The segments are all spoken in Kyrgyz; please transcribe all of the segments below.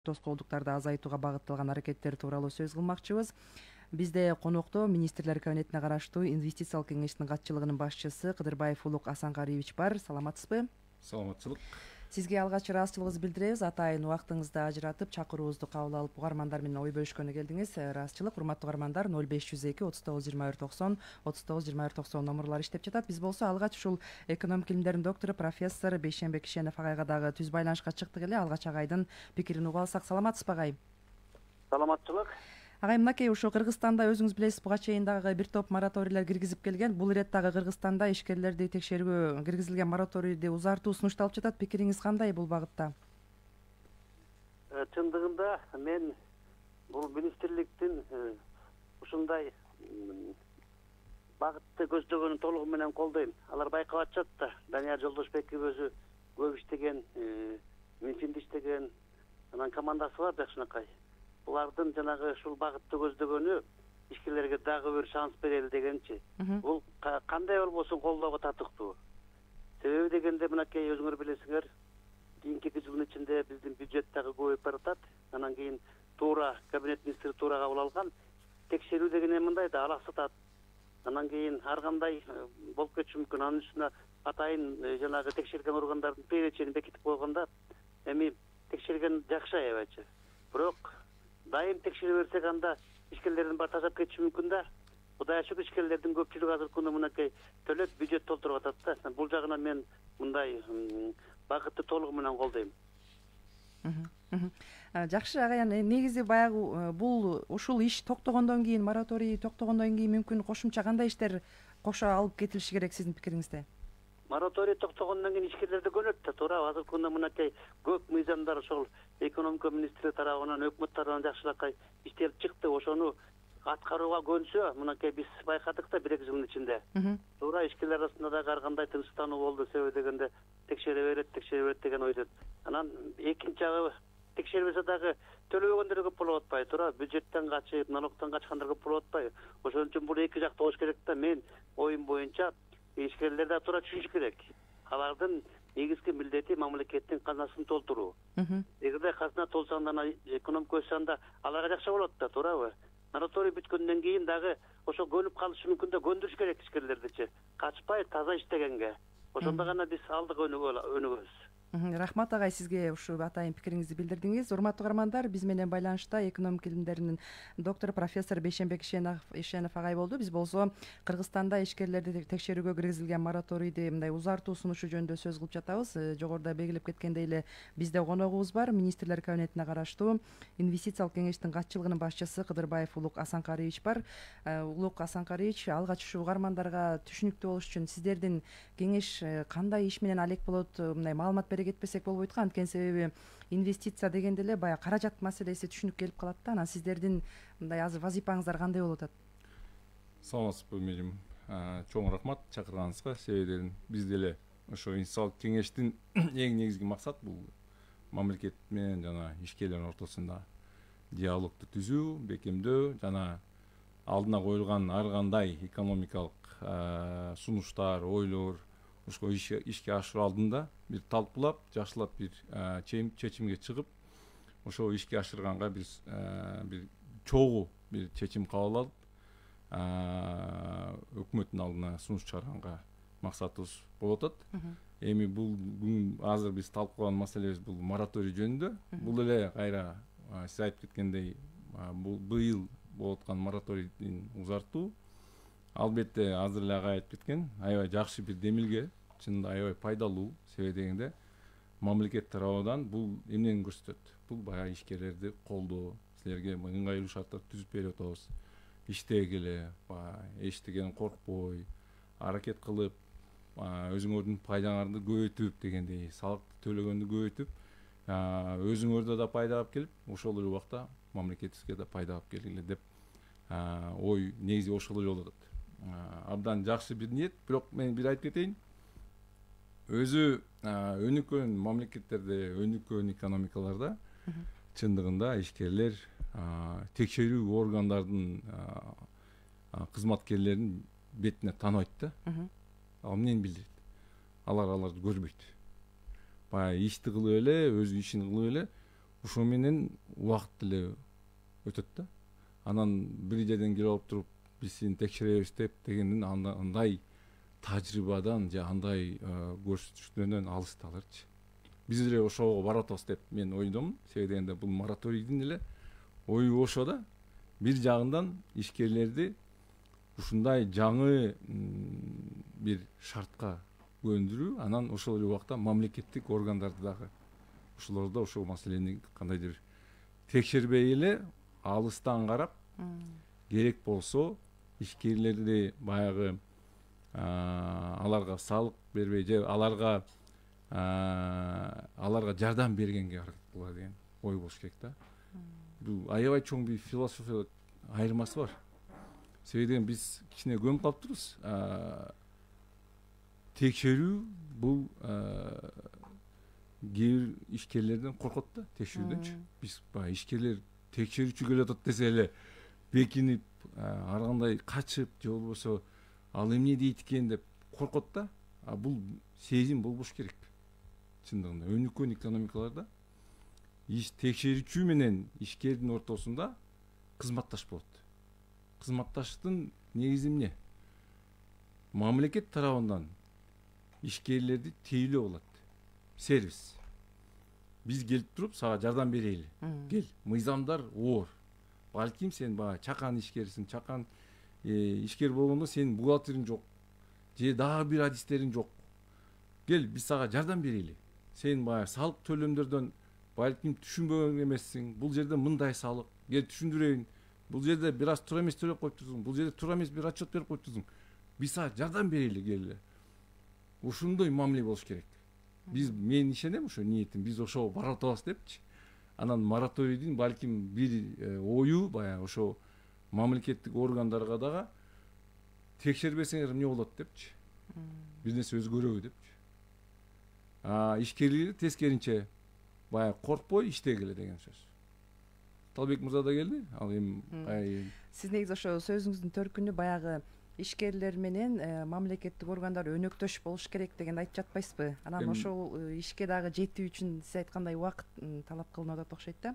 тоскоолдуктарды азайтууга багытталган аракеттер тууралуу сөз кылмакчыбыз. Бизде конокто министрлер кабинетине караштуу инвестициялык кеңештин катчылыгынын башчысы Кыдырбаев Улук Асанкариевич бар. Саламатсызбы? Саламатчылык. Сизге алгач ыраазычылыгыбызды билдиребиз. Атайын убактыңызды ажыратып чакыруубузду кабыл алып угармандар менен ой бөлүшкөнгө келдиңиз. Ыраазычылык. Урматтуу угармандар, 0502 39 21 90 39 21 90 номурлар иштеп жатат. Биз болсо алгач ушул экономика илимдеринин доктору профессор Бейшенбек Ишенов агайга дагы түз байланышка чыктык эле. Алгач агайдын пикирин угуп алсак. Саламатсызбы агай? Саламатчылык. Агай, мынакей ушу Кыргызстанда өзүңүз билесиз, буга чейин дагы бир топ мораторийлер киргизип келген. Бул ирет дагы Кыргызстанда ишкерлерди текшерүүгө киргизилген мораторийди узартуу сунушталып жатат. Пикириңиз кандай бул багытта? Чындыгында мен бул министрликтин ушундай багытты көздөгөнүн толугу менен колдойм. Алар байкап атышат да. Данияр Жолдошбеков өзү көп иштеген, Минфинде иштеген, анан командасы бар жакшынакай. Булардын жанагы ушул багытты көздөгөнү ишкерлерге дагы бир шанс берели дегенчи. Бул кандай болбосун колдоого татыктуу. Себеби дегенде мынакей өзүңөр билесиңер, кийинки 2 жылдын ичинде биздин бюджет дагы көбөйүп баратат. Анан кийин туура кабинет министри туура кабыл алган. Текшерүү деген мындай да алаксатат. Анан кийин ар кандай болуп кетиши мүмкүн. Анын үстүнө атайын жанагы текшерген органдардын перечени бекитип койгонда, эми текшерген жакшы аябайчы. Бирок дайым текшере берсек анда ишкерлердин баары тажап кетиши мүмкүн да. Кудайга шүгүр ишкерлердин көпчүлүгү азыркы күндө мынакей төлөп бюджет толтуруп атат да. Бул жагынан мен мындай багытты толугу менен колдойм. Жакшы агай, негизи баягы бул ушул иш токтогондон кийин, мораторий токтогондон кийин мүмкүн кошумча кандай иштер кошо алып кетилиши керек сиздин пикириңизде? Мораторий токтогондон кийин ишкерлерди көнөт да, туура. Азыркы күндө мынакей көп мыйзамдар ошол экономика министри тарабынан, өкмөт тарабынан жакшылакай иштелип чыкты. Ошону аткарууга көнсө, мынакей биз байкадык да 1-2 жылдын ичинде. Туура, ишкерлер арасында дагы ар кандай тынчтануу болду. Себеби дегенде текшере берет деген ойдот. Анан экинчи жагы текшербесе дагы төлөбөгөндөр көп болуп атпайбы, туура? Бюджеттен качып, налогтон качкандар көп болуп атпайбы? Ошон үчүн бул эки жактуу болуш керек да. Мен оюм боюнча ишкерлер да туура түшүнүш керек. Алардын негизги милдети мамлекеттин казынасын толтуруу. Эгерде казына толсо анда экономика өссө анда аларга жакшы болот да, туурабы? Мораторий бүткөндөн кийин дагы ошо көнүп калышы мүмкүн да, көндүрүш керек ишкерлердичи. Качпай таза иштегенге. Ошондо гана биз алдыга өнүгөбүз. Рахмат агай, сизге ушу атайын пикириңизди билдирдиңиз. Урматтуу угармандар, биз менен байланышта экономика илимдеринин доктору профессор Бейшенбек Ишенов агай болду. Биз болсо Кыргызстанда ишкерлерди текшерүүгө киргизилген мораторийди мындай узартуу сунушу жөнүндө сөз кылып жатабыз. Жогоруда белгилеп кеткендей эле бизде коногубуз бар. Министрлер кабинетине караштуу инвестициялык кеңештин катчылыгынын башчысы Кыдырбаев Улук Асанкариевич бар. Улук Асанкариевич, алгач ушу угармандарга түшүнүктүү болуш үчүн сиздердин кеңеш кандай иш менен алек болот, мындай маалымат кетпесек болбойт го. Анткени себеби инвестиция дегенде эле баягы каражат маселеси түшүнүк келип калат да. Анан сиздердин мындай азыр вазипаңыздар кандай болуп атат? Саламатсызбы мejim. Чоң рахмат чакырганыңызга. Себеби биз деле ошо инвестициялык кеңештин эң негизги максат бул мамлекет менен жана ишкерлердин ортосунда диалогду түзүү, бекемдөө жана алдына коюлган ар кандай экономикалык сунуштар, ойлор ошо ишке ашыруу алдында бир талкуулап, жакшылап бир чечимге чыгып, ошо ишке ашырганга биз бир чогуу бир чечим кабыл алып, өкмөттүн алдына сунуш чыгарганга максатыбыз болуп атат. Эми бул бүгүн азыр биз талкуулаган маселебиз бул мораторий жөнүндө. Бул эле кайра сиз айтып кеткендей, бул быйыл болуп аткан мораторийдин узартуу. Албетте азыр эле агай айтып кеткен, аябай жакшы бир демилге, чынында аябай пайдалуу. Себеби дегенде мамлекет тарабынан бул эмнени көрсөтөт? Бул баягы ишкерлерди колдоо, силерге ыңгайлуу шарттар түзүп берип атабыз. Иштегиле, эчтеген коркпой, аракет кылып, өзүңөрдүн пайдаңарды көбөйтүп дегендей, салыкты төлөгөндү көбөйтүп, өзүңөрдө да пайда алып келип, ошол эле убакта мамлекетибизге да пайда алып келгиле деп ой негизи ошол эле болуп атат. Абдан жакшы бир ниет, бирок мен бир айтып кетейин. Өзү өнүккөн мамлекеттерде, өнүккөн экономикаларда чындыгында ишкерлер текшерүү органдардын кызматкерлерин бетине тааныбайт да. Ал эмнени билдирет? Аларды көрбөйт. Баягы ишти кылып эле, өзү ишин кылып эле, ошо менен убакыт деле өтөт да. Анан бир жерден келип алып туруп биз сени текшеребиз деп дегенден андай тажрыйбадан же андай көрсөтүштөрдөн алысталырчы. Биз деле ошого барып атабыз деп мен ойдомун. Себеби дегенде бул мораторийдин эле ою ошо да. Бир жагынан ишкерлерди ушундай жаңы бир шартка көндүрүү, анан ошол эле убакта мамлекеттик органдарды дагы ошолордо ошол маселени кандайдыр текшербей эле алыстан карап, керек болсо ишкерлерди баягы аларга салык бербей же аларга жардам бергенге аракет кылат деген ой болуш керек да. Бул аябай чоң бир философиялык айырмасы бар. Себеби биз кичине көмүп калыптырбыз. Текшерүү бул кээ бир ишкерлерден коркот да, текшерүүдөнчү. Биз баягы ишкерлер текшерүүчү келип атат десе эле бекинип, ар кандай качып же болбосо ал эмне дейт экен деп коркот да. Бул сезим болбош керек. Чындыгында өнүккөн экономикаларда текшерүүчү менен ишкердин ортосунда кызматташ болот. Кызматташтын негизи эмне? Мамлекет тарабынан ишкерлерди тейлөө болот. Сервис. Биз келип туруп сага жардам берели. Кел, мыйзамдар оор. Балким сен баягы чакан ишкерсиң, чакан ишкер болгондо сенин бухгалтериң жок. Же дагы бир адистериң жок. Кел, биз сага жардам берели. Сен баягы салык төлөмдөрдөн балким түшүнбөгөн эмессиң. Бул жерде мындай салык. Кел түшүндүрөйүн. Бул жерде бир аз туура эмес төлөп коюптурсуң. Бул жерде туура эмес бир отчет берип коюптурсуң. Биз сага жардам берели, кел. Ушундой мамиле болуш керек. Биз мен ишенем ошо ниетим. Биз ошого барып атабыз депчи. Анан мораторийдин балким бир ою баягы ошо мамлекеттик органдарга дагы текшербесеңер эмне болот депчи. Бир нерсе өзгөрөбү депчи. Ишкерлерди тескеринче баягы коркпой иштегиле деген сөз. Талбек мырза да келди. Ал эми сиз негизи ошо сөзүңүздүн төркүнү баягы ишкерлер менен мамлекеттик органдар өнөктөш болуш керек дегенди айтып жатпайсызбы? Анан ошол ишке дагы жетүү үчүн сиз айткандай убакыт талап кылынып атат окшойт да.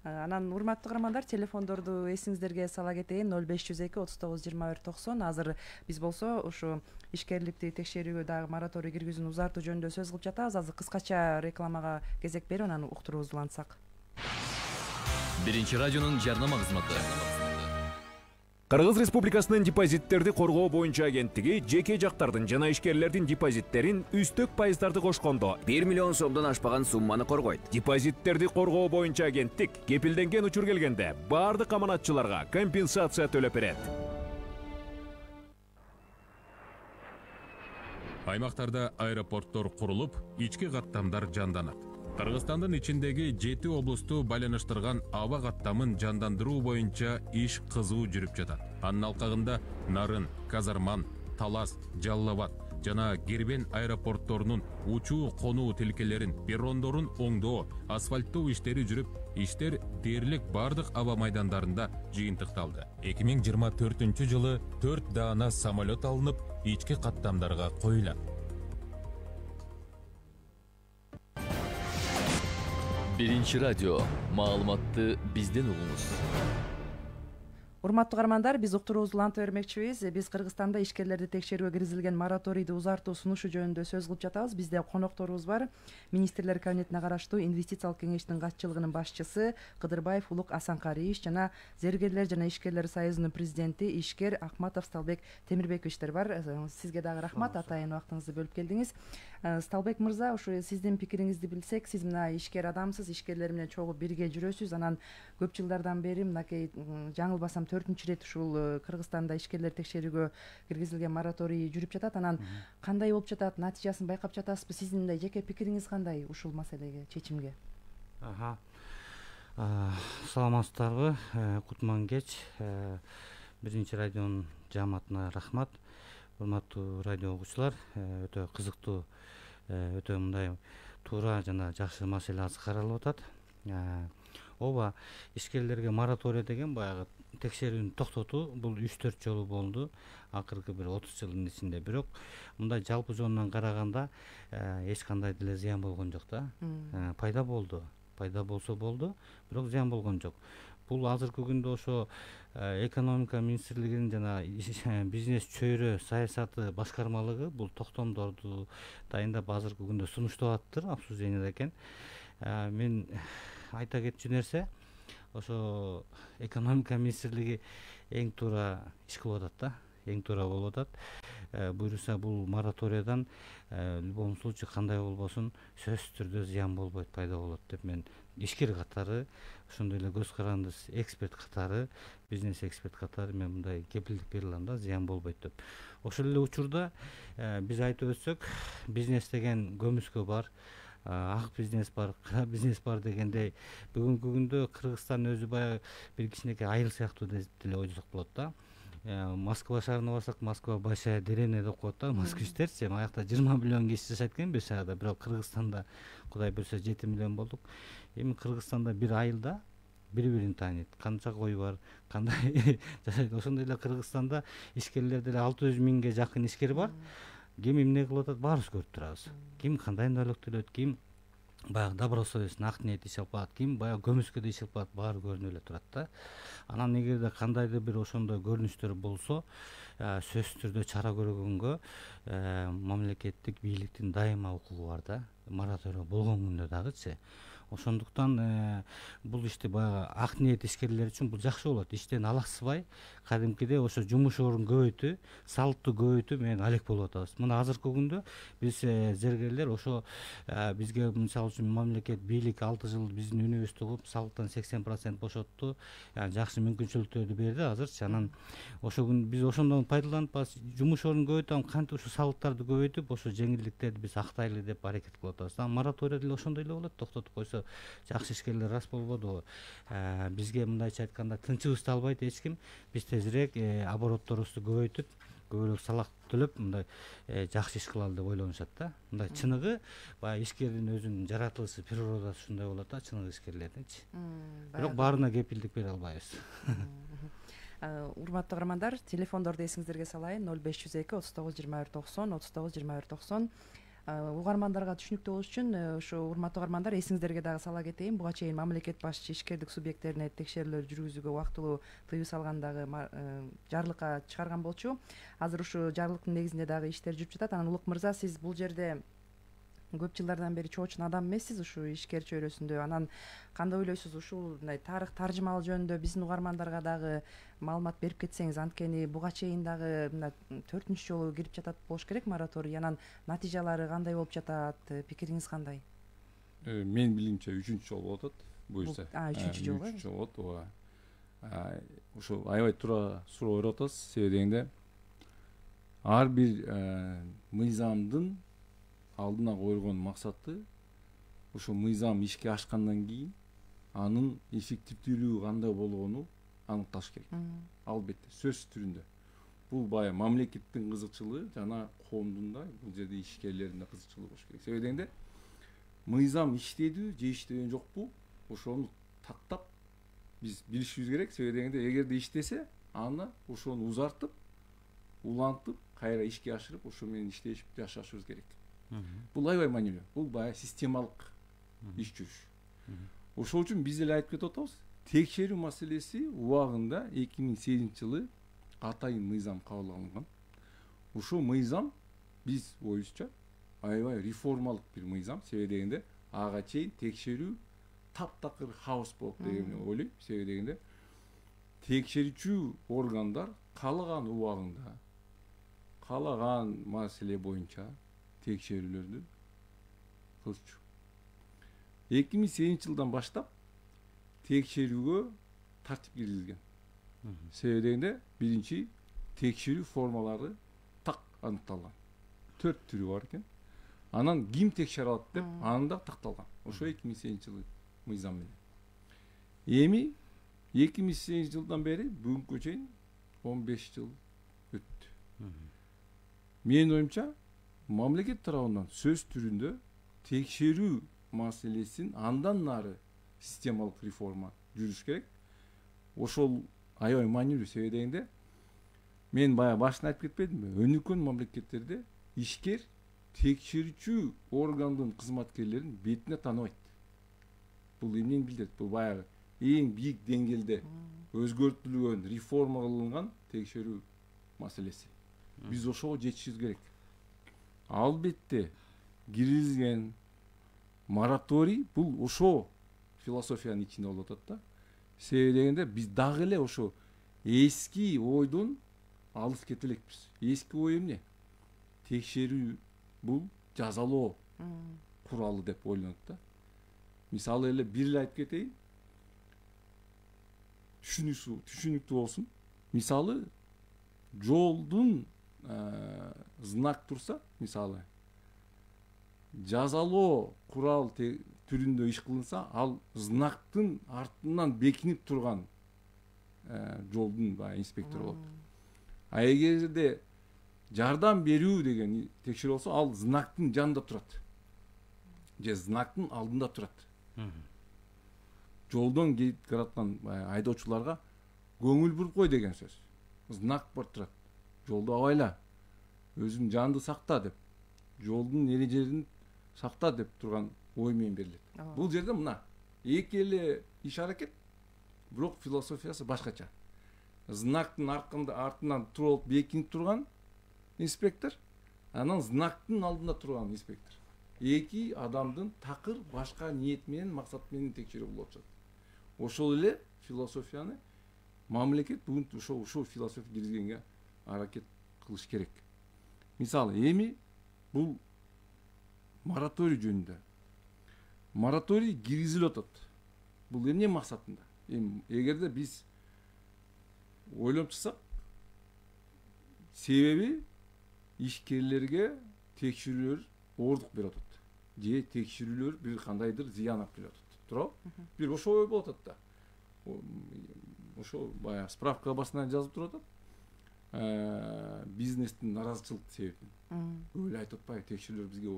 Анан урматтуу каармандар, телефондорду эсиңиздерге сала кетейин: 0502 39 21 90. Азыр биз болсо ушу ишкерликти текшерүүгө дагы мораторий киргизүүнү узартуу жөнүндө сөз кылып жатабыз. Азыр кыскача рекламага кезек берип анан уктуруубузду улантсак. Биринчи радионун жарнама кызматы. Кыргыз Республикасынын депозиттерди коргоо боюнча агенттиги жеке жактардын жана ишкерлердин депозиттерин үстөк пайыздарды кошкондо 1 миллион сомдон ашпаган сумманы коргойт. Депозиттерди коргоо боюнча агенттик кепилденген учур келгенде бардык аманатчыларга компенсация төлөп берет. Аймактарда аэропорттор курулуп, ички каттамдар жанданат. Кыргызстандын ичиндеги 7 облусту байланыштырган аба каттамын жандандыруу боюнча иш кызуу жүрүп жатат. Анын алкагында Нарын, Казарман, Талас, Жалал Абад жана Кербен аэропортторунун учуу конуу тилкелерин, перрондорун оңдоо, асфальттоо иштери жүрүп, иштер дээрлик бардык аба майдандарында жыйынтыкталды. 2024 жылы 4 даана самолет алынып, ички каттамдарга коюлат. Биринчи радио. Маалыматты бизден угуңуз. Урматтуу каармандар, биз уктуруубузду уланта бермекчибиз. Биз Кыргызстанда ишкерлерди текшерүүгө киргизилген мораторийди узартуу сунушу жөнүндө сөз кылып жатабыз. Бизде конокторубуз бар. Министрлер кабинетине караштуу инвестициялык кеңештин катчылыгынын башчысы Кыдырбаев Улук Асанкариевич жана Зергерлер жана ишкерлер союзунун президенти ишкер Акматов Сталбек Темирбековичтер бар. Сизге дагы рахмат, атайын убактыңызды бөлүп келдиңиз. Сталбек мырза, ушу сиздин пикириңизди билсек, сиз мына ишкер адамсыз, ишкерлер менен чогуу бирге жүрөсүз. Анан көп жылдардан бери мынакей жаңылбасам 4-чү рет ушул Кыргызстанда ишкерлер текшерүүгө киргизилген мораторий жүрүп жатат. Анан кандай болуп жатат, натыйжасын байкап жатасызбы? Сиздин мындай жеке пикириңиз кандай ушул маселеге, чечимге? Саламатсыздарбы? Кутман кеч. Биринчи радионун жааматына рахмат. Урматтуу радио угуучулар, өтө кызыктуу, өтө мындай туура жана жакшы маселе азыр каралып атат. Ооба, ишкерлерге мораторий деген баягы текшерүүнү токтотуу, бул 3-4 жолу болду акыркы бир 30 жылдын ичинде. Бирок мындай жалпы жонунан караганда эч кандай деле зыян болгон жок да. Пайда болду. пайда болсо болду, бирок зыян болгон жок. Бул азыркы күндө ошо экономика министрлигинин жана бизнес чөйрө саясаты башкармалыгы бул токтомдорду дайындап азыркы күндө сунуштап атыптыр обсуждениеде экен. Мен айта кетчү нерсе, ошо экономика министрлиги эң туура иш кылып атат да, эң туура болуп атат. Буюрса бул мораторийдан в любом случае кандай болбосун сөзсүз түрдө зыян болбойт, пайда болот деп мен ишкер катары, ошондой эле көз каранды эксперт катары, бизнес эксперт катары мен мындай кепилдик бере алам да, зыян болбойт деп. Ошол эле учурда биз айтып өтсөк, бизнес деген көмүскө бар, ак бизнес бар, кара бизнес бар дегендей, бүгүнкү күндө Кыргызстан өзү баягы бир кичинекей айыл сыяктуу деле ойлосок болот да. Москва шаарына барсак, Москва большая деревня деп коет да, москвичтерчи. Аякта 20 миллион киши жашайт экен бир шаарда, бирок Кыргызстанда Кудай буйрса 7 миллион болдук. Эми Кыргызстанда бир айылда бири-бирин тааныйт, канча кой бар, кандай жашайт. Ошондой эле Кыргызстанда ишкерлер деле 600 миңге жакын ишкер бар. Ким эмне кылып атат, баарыбыз көрүп турабыз. Ким кандай налог төлөйт, ким баягы добросовестно ак ниет иш алып атат, ким баягы көмүскөдө иш алып атат, баары көрүнүп эле турат да. Анан эгерде кандайдыр бир ошондой көрүнүштөр болсо, сөзсүз түрдө чара көргөнгө мамлекеттик бийликтин дайыма укугу бар да, мораторий болгон күндө дагычы. Ошондуктан бул ишти баягы ак ниет ишкерлер үчүн бул жакшы болот. Иштен алаксыбай, кадимкидей ошо жумуш орун көбөйтүү, салттуу көбөйтүү менен алек болуп атабыз. Мына азыркы күндө биз зергерлер ошо бизге мисалы үчүн мамлекет бийлик 6 жыл биздин үнүбүздү угуп, салыктан 80% бошотту, жакшы мүмкүнчүлүктөрдү берди азырчы. Анан ошо күн биз ошондон пайдаланып, жумуш орун көбөйтүп, кантип ушул салыктарды көбөйтүп, ошо жеңилдиктерди биз актайлы деп аракет кылып атабыз. Мораторий деле ошондой эле болот, токтотуп койсо жакшы ишкерлер рас болбоду. Бизге мындайча айтканда тынчыбызды албайт эч ким. Биз тезирээк оборотторубузду көбөйтүп, көбүрөөк салак төлөп, мындай жакшы иш кылалы деп ойлонушат да. Мындай чыныгы баягы ишкердин өзүнүн жаратылышы, природасы ушундай болот да, чыныгы ишкерлердинчи. Бирок баарына кепилдик бере албайбыз. Урматтуу каармандар, телефондорду эсиңиздерге салайын: 0502 39 21 90, 39 21 90. Угармандарга түшүнүктүү болуш үчүн ушу урматтуу угармандар, эсиңиздерге дагы сала кетейин. Буга чейин мамлекет башчы ишкердик субъекттерине текшерүүлөр жүргүзүүгө убактылуу тыюу салгандагы жарлыкка чыгарган болчу. Азыр ушу жарлыктын негизинде дагы иштер жүрүп жатат. Анан Улук мырза, сиз бул жерде көп жылдардан бери чоочун адам эмессиз ушул ишкер чөйрөсүндө. Анан кандай ойлойсуз, ушул мындай тарых таржымал жөнүндө биздин угармандарга дагы маалымат берип кетсеңиз? Анткени буга чейин дагы мына 4-үнчү жолу кирип жатат болуш керек мораторий. Анан натыйжалары кандай болуп жатат, пикириңиз кандай? Мен билимче 3-үнчү жолу болуп атат, буюрса. 3-үнчү жолу. 3-үнчү жолу болот, ооба. Ошо аябай туура суроо берип атасыз. Себеби дегенде ар бир мыйзамдын алдына коюлгон максаты ошо мыйзам ишке ашкандан кийин анын эффективдүүлүгү кандай болгону аныкташ керек. Албетте, сөзсүз түрүндө. Бул баягы мамлекеттин кызыкчылыгы жана коомдун да, бул жерде ишкерлердин да кызыкчылыгы болуш керек. Себеби дегенде мыйзам иштедиби же иштеген жокпу, ошону тактап биз билишибиз керек. Себеби дегенде эгерде иштесе, аны ошону узартып, улантып, кайра ишке ашырып, ошо менен иштешип жашашыбыз керек. Бул аябай маанилүү. Бул баягы системалык иш жүрүш. Ошол үчүн биз эле айтып кетип атабыз. Текшерүү маселеси убагында 2008 жылы катайын мыйзам кабыл алынган. Ушул мыйзам биз оюбузча аябай реформалык бир мыйзам. Себеби дегенде ага чейин текшерүү таптакыр хаос болуп деген ойлойм. Себеби дегенде текшерүүчү органдар каалаган убагында, каалаган маселе боюнча текшерүүлөрдү кылчу. 2008 жылдан баштап текшерүүгө тартип киргизилген. Себеби дегенде биринчи текшерүү формалары так аныкталган. 4 түрү бар экен. Анан ким текшере алат деп анда такталган. Ошо 2008 жылы мыйзам менен. Эми 2008 жылдан бери бүгүнкү чейин 15 жыл өттү. Менин оюмча мамлекет тарабынан сөз түрүндө текшерүү маселесин андан нары системалык реформа жүрүш керек. Ошол аябай маанилүү. Себеби дегенде мен баягы башында айтып кетпедимби? Өнүккөн мамлекеттерде ишкер текшерүүчү органдын кызматкерлерин бетине тааныбайт. бул эмнени билдирет? Бул баягы эң бийик деңгээлде өзгөртүлгөн, реформа кылынган текшерүү маселеси. Биз ошого жетишибиз керек. Албетте киргизген мораторий бул ошо философиянын ичинде болуп атат да. Себеби дегенде биз дагы эле ошо эски ойдон алыс кете элекпиз. Эски ой эмне? Текшерүү бул жазалоо куралы деп ойлонот да. Мисалы эле бир эле айтып кетейин. Түшүнүктүү болсун. Мисалы жолдун знак турса, мисалы жазалоо курал түрүндө иш кылынса, ал знактын артынан бекинип турган жолдун инспектор болот. А эгерде жардам берүү деген текшерүү болсо, ал знактын жанында турат. Же знактын алдында турат. Жолдон кетип бараткан айдоочуларга көңүл буруп кой деген сөз. Знак бар турат. Жолду абайла. Өзүң жанды сакта деп. Жолдун эрежелерин сакта деп турган ой менен берилет. Бул жерде мына эки эле иш аракет, бирок философиясы башкача. Знактын артынан туруп бекинип турган инспектор, анан знактын алдында турган инспектор. Эки адамдын такыр башка ниет менен, максат менен текшерүү болуп атат. Ошол эле философияны мамлекет бүгүн ошол философия киргизгенге аракет кылыш керек. Мисалы, эми бул мораторий жөнүндө. Мораторий киргизилип атат. Бул эмне максатында? Эгерде биз ойлоп чыксак, себеби ишкерлерге текшерүүлөр оордук берип атат. Же текшерүүлөр бир кандайдыр зыян алып келип атат. Туурабы? Бир ошол ой болуп атат да. Ошол баягы справка басынан жазып туруп атат. Бизнестин наразычылык себебинен. Өлө айтып атпайбы, текшерүүлөр бизге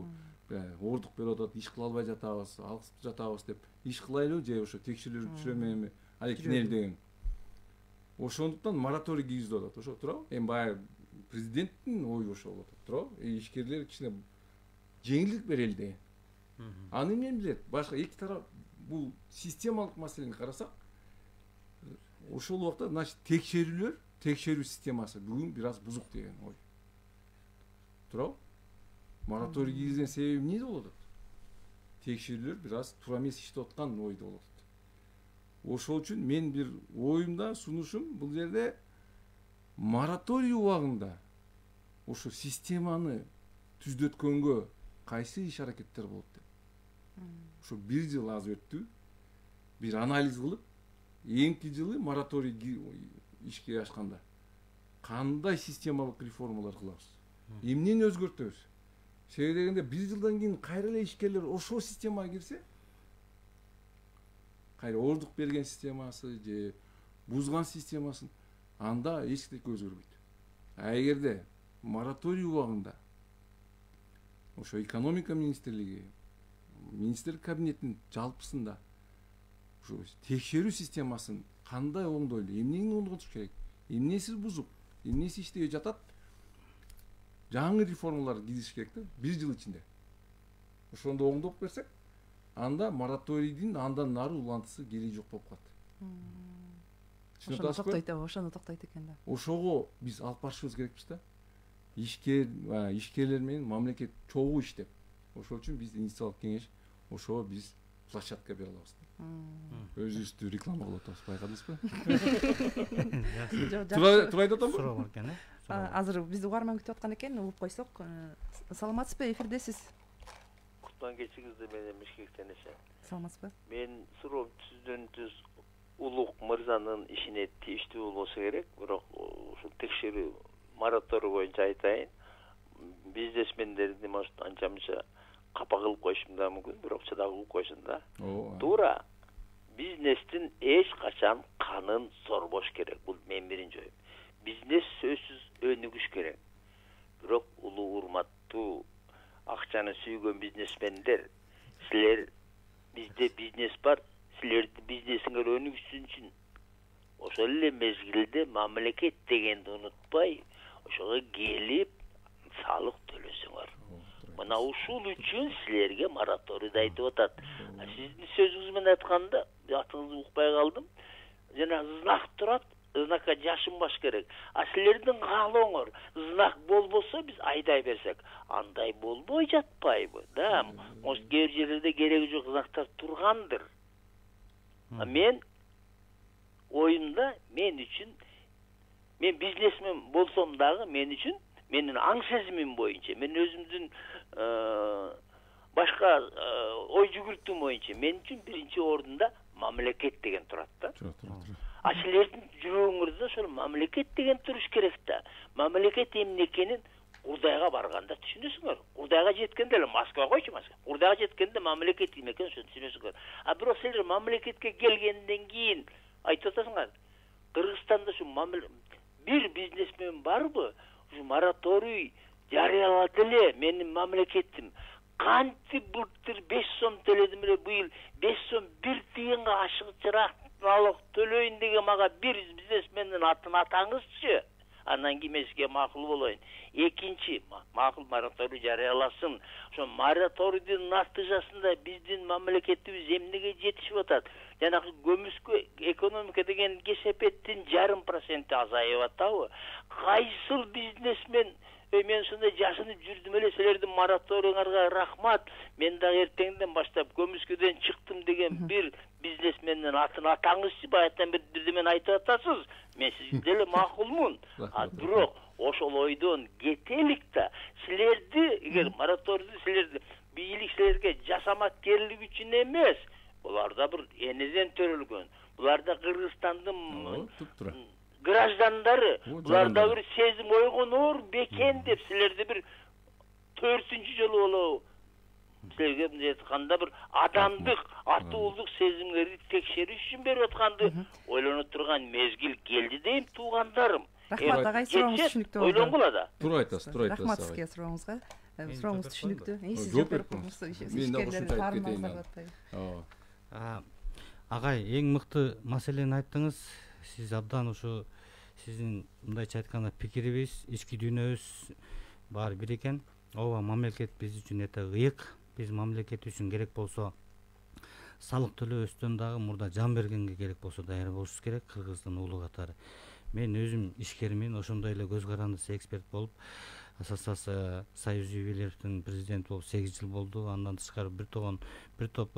оордук берип атат, иш кыла албай жатабыз, алгысып жатабыз деп. Иш кылайлы же ошо текшерүүлөр түшүрөм али кинели деген. Ошондуктан мораторий киргизилип атат. Ошо туурабы? Эми баягы президенттин ою ошол болуп атат, туурабы? Ишкерлер кичине жеңилдик берели деген. Аны эмне билет? Башка эки тарап бул системалык маселени карасак, ошол убакта, значит, текшерүү системасы бүгүн бир аз бузук деген ой. Туурабы? Мораторий киргизген себеби эмне болуп атат? Текшерүүлөр бир аз туура эмес иштеп аткан ойдо болуп атат. Ошол үчүн мен бир оюмда, сунушум бул жерде мораторий убагында ошо системаны түздөткөнгө кайсы иш аракеттер болот деп. Ошо бир жыл аз өттү, бир анализ кылып, эмки жылы мораторий ишке ашканда кандай системалык реформалар кылабыз? Эмнени өзгөртөбүз? Себеби дегенде бир жылдан кийин кайра эле ишкерлер ошол системага кирсе, кайра оордук берген системасы же бузган системасын, анда эч нерсе өзгөрбөйт. А эгерде мораторий убагында ошо экономика министрлиги, министрлик кабинетинин жалпысында ошо текшерүү системасын кандай оңдойлу, эмнени оңдотуш керек, эмнеси бузук, эмнеси иштебей жатат, жаңы реформалар киргизиш керек да, бир жыл ичинде. Ошондо оңдоп берсек, анда мораторийдин андан нары улантысы кереги жок болуп калат. Ошону токтойт экен да. Ошого биз алып барышыбыз керекпиз да. Ишкерлер менен мамлекет чогуу иштеп. Ошол үчүн биз инициативалык кеңеш ошого биз площадка бере алабыз. Өзүбүздү реклама кылып атабыз, байкадыңызбы? Туура айтып атамбы? Суроо бар экен, Азыр бизди угарман күтүп аткан экен, угуп койсок. Саламатсызбы, эфирдесиз? Куттан кечиңизди, мен Бишкектен эше. Саламатсызбы? Мен суроом түздөн түз улук мырзанын ишине тийиштүү болсо керек, бирок ушул текшерүү мораторий боюнча айтайын. Бизнесмендерди может анча-мынча капа кылып коюшум да мүмкүн, бирок чыдап кылып койсун да. Туура. Бизнестин эч качан канын сорбош керек. Бул мен биринчи оюм. Бизнес сөзсүз өнүгүш керек. Бирок улуу урматтуу акчаны сүйгөн бизнесмендер, силер бизде бизнес бар, силерди бизнесиңер өнүгүшүн үчүн ошол эле мезгилде мамлекет дегенди унутпай, ошого келип салык төлөсөңөр. Мына ушул үчүн силерге мораторийди айтып атат. Сиздин сөзүңүз менен айтканда, атыңызды укпай калдым. Жана знак турат, знакка жашынбаш керек. Силердин каалооңор знак болбосо биз айдай берсек, андай болбой жатпайбы? Да, может кээ бир жерлерде кереги жок знактар тургандыр. Мен оюмда мен бизнесмен болсом дагы мен үчүн менин аң сезимим боюнча, мен өзүмдүн башка ой жүгүртүүм боюнча мен үчүн биринчи ордунда мамлекет деген турат да. Силердин жүрөгүңүздө ошол мамлекет деген туруш керек да. Мамлекет эмне экенин Курдайга барганда түшүнөсүңөр. Курдайга жеткенде эле Москва койчу, Курдайга жеткенде мамлекет эмне экенин түшүнөсүңөр. Бирок силер мамлекетке келгенден кийин айтып атасыңар. Кыргызстанда ушу бир бизнесмен барбы? Ушу мораторий жарыялады эле менин мамлекетим. Кантип былтыр 5 сом төлөдүм эле, быйыл 5 сом 1 тыйынга ашыгычыраак налог төлөйүн деген мага бир бизнесмендин атын атаңызчы. Андан кийин мен сизге макул болоюн. Экинчи, макул мораторий жарыяласын. Ошо мораторийдин натыйжасында биздин мамлекетибиз эмнеге жетишип атат? Жанагы көмүскө экономика деген кесепеттин 0,5% азайып атабы? Кайсыл бизнесмен мен ушундай жашынып жүрдүм эле, силердин мораторийңарга рахмат. Мен дагы эртеңден баштап көмүскөдөн чыктым деген бир бизнесмендин атын атаңызчы, баягыдан бир мен айтып атасыз. Мен сиз деле макулмун. Бирок ошол ойдон кетелик да. Силерди эгер мораторийди силерди бийлик силерге жасаматкерлик үчүн эмес, буларда бир энеден төрөлгөн. Буларда Кыргызстандын граждандары, буларда бир сезим ойгонор бекен деп силерди бир 4-үнчү жолу болобу силерге мындай айтканда бир адамдык, атуулдук сезимдерди текшериш үчүн берип атканды ойлоно турган мезгил келди дейм, туугандарым. Рахмат агай, сурооңуз түшүнүктүү болду. Ойлонгула да. Туура айтасыз. Рахмат сизге сурооңузга. Сурооңуз түшүнүктүү. Сиз жооп берип коюңуз. Ишкерлерди таармаңыздар. Агай, эң мыкты маселени айттыңыз. Сиз абдан ушу сиздин мындайча айтканда пикирибиз, ички дүйнөбүз баары бир экен. Ооба, мамлекет биз үчүн эте ыйык. Биз мамлекет үчүн керек болсо салык төлөбөстөн дагы мурда жан бергенге керек болсо даяр болушубуз керек, Кыргыздын уулу катары. Мен өзүм ишкермин, ошондой эле көз карандысы эксперт болуп, СССР Союз ювелирдин президенти болуп 8 жыл болду. Андан тышкары бир топ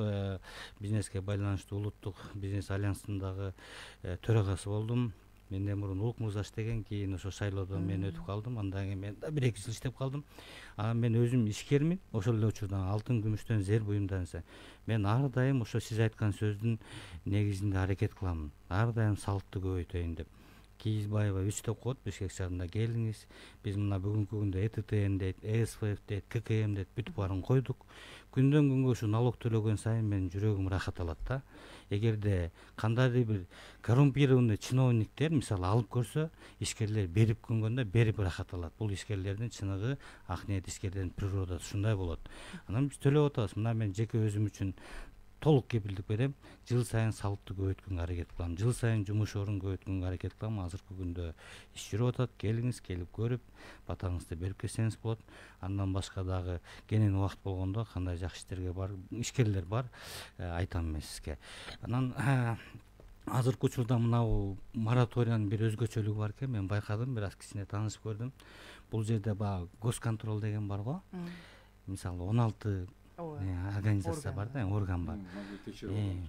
бизнеске байланыштуу улуттук бизнес альянсындагы төрагасы болдум. Менден мурун Улук Мырза иштеген, кийин ошо шайлоодон мен өтүп калдым. Андан кийин мен да 1-2 жыл иштеп калдым. Мен өзүм ишкермин. Ошол эле учурда алтын күмүштөн зер буюмданса, мен ар дайым ошо сиз айткан сөздүн негизинде аракет кыламын. Ар дайым салыкты көбөйтөйүн деп. Кийизбаева 3 деп коет, Бишкек шаарында келиңиз. Биз мына бүгүнкү күндө ЭТТН дейт, ЭСФФ дейт, ККМ дейт, бүтүп баарын койдук. Күндөн күнгө ушу налог төлөгөн сайын менин жүрөгүм рахат алат да. Эгерде кандайдыр бир коррумпированный чиновниктер мисалы алып көрсө, ишкерлер берип көнгөндө берип рахат алат. Бул ишкерлердин чыныгы ак ниет, ишкерлердин природасы ушундай болот. Анан биз төлөп атабыз. Мына мен жеке өзүм үчүн толук кепилдик берем. Жыл сайын салыкты көбөйткөнгө аракет кылам. Жыл сайын жумуш орун көбөйткөнгө аракет кылам. Азыркы күндө иш жүрүп атат. Келиңиз, келип көрүп, батаңызды берип кетсеңиз болот. Андан башка дагы кенен убакыт болгондо кандай жакшы иштерге бар, ишкерлер бар, айтам мен сизге. Анан азыркы учурда мынау мораториянын бир өзгөчөлүгү бар экен. Мен байкадым, бир аз кичине таанышып көрдүм. Бул жерде баягы госконтрол деген бар го. Мисалы 16 организация бар да, орган бар.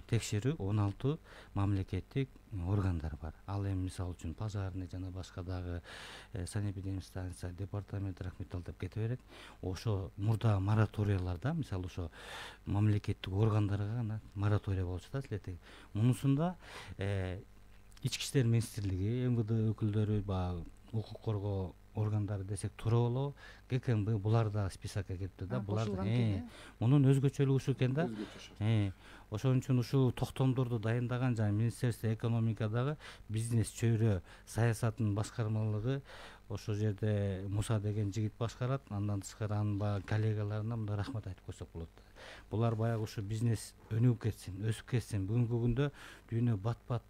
Текшерүү 16 мамлекеттик органдар бар. Ал эми мисалы үчүн пожарный жана башка дагы санэпидемстанция, департамент рахметал деп кете берет. Ошо мурда мораторияларда, мисалы ошо мамлекеттик органдарга гана мораторий болчу да силерде. Мунусунда ички иштер министрлиги, МВД өкүлдөрү, баягы укук коргоо органдары десек туура болобу? ГКМБ булар да списокко кетти да. Булар мунун өзгөчөлүгү ушул экен да. Ошон үчүн ушул токтомдорду дайындаган жана Министерство экономикадагы бизнес чөйрө саясатынын башкармалыгы ошол жерде Муса деген жигит башкарат. Андан тышкары анын коллегаларына мында рахмат айтып койсок болот. Булар баягы ушу бизнес өнүгүп кетсин, өсүп кетсин. Бүгүнкү күндө дүйнө бат-бат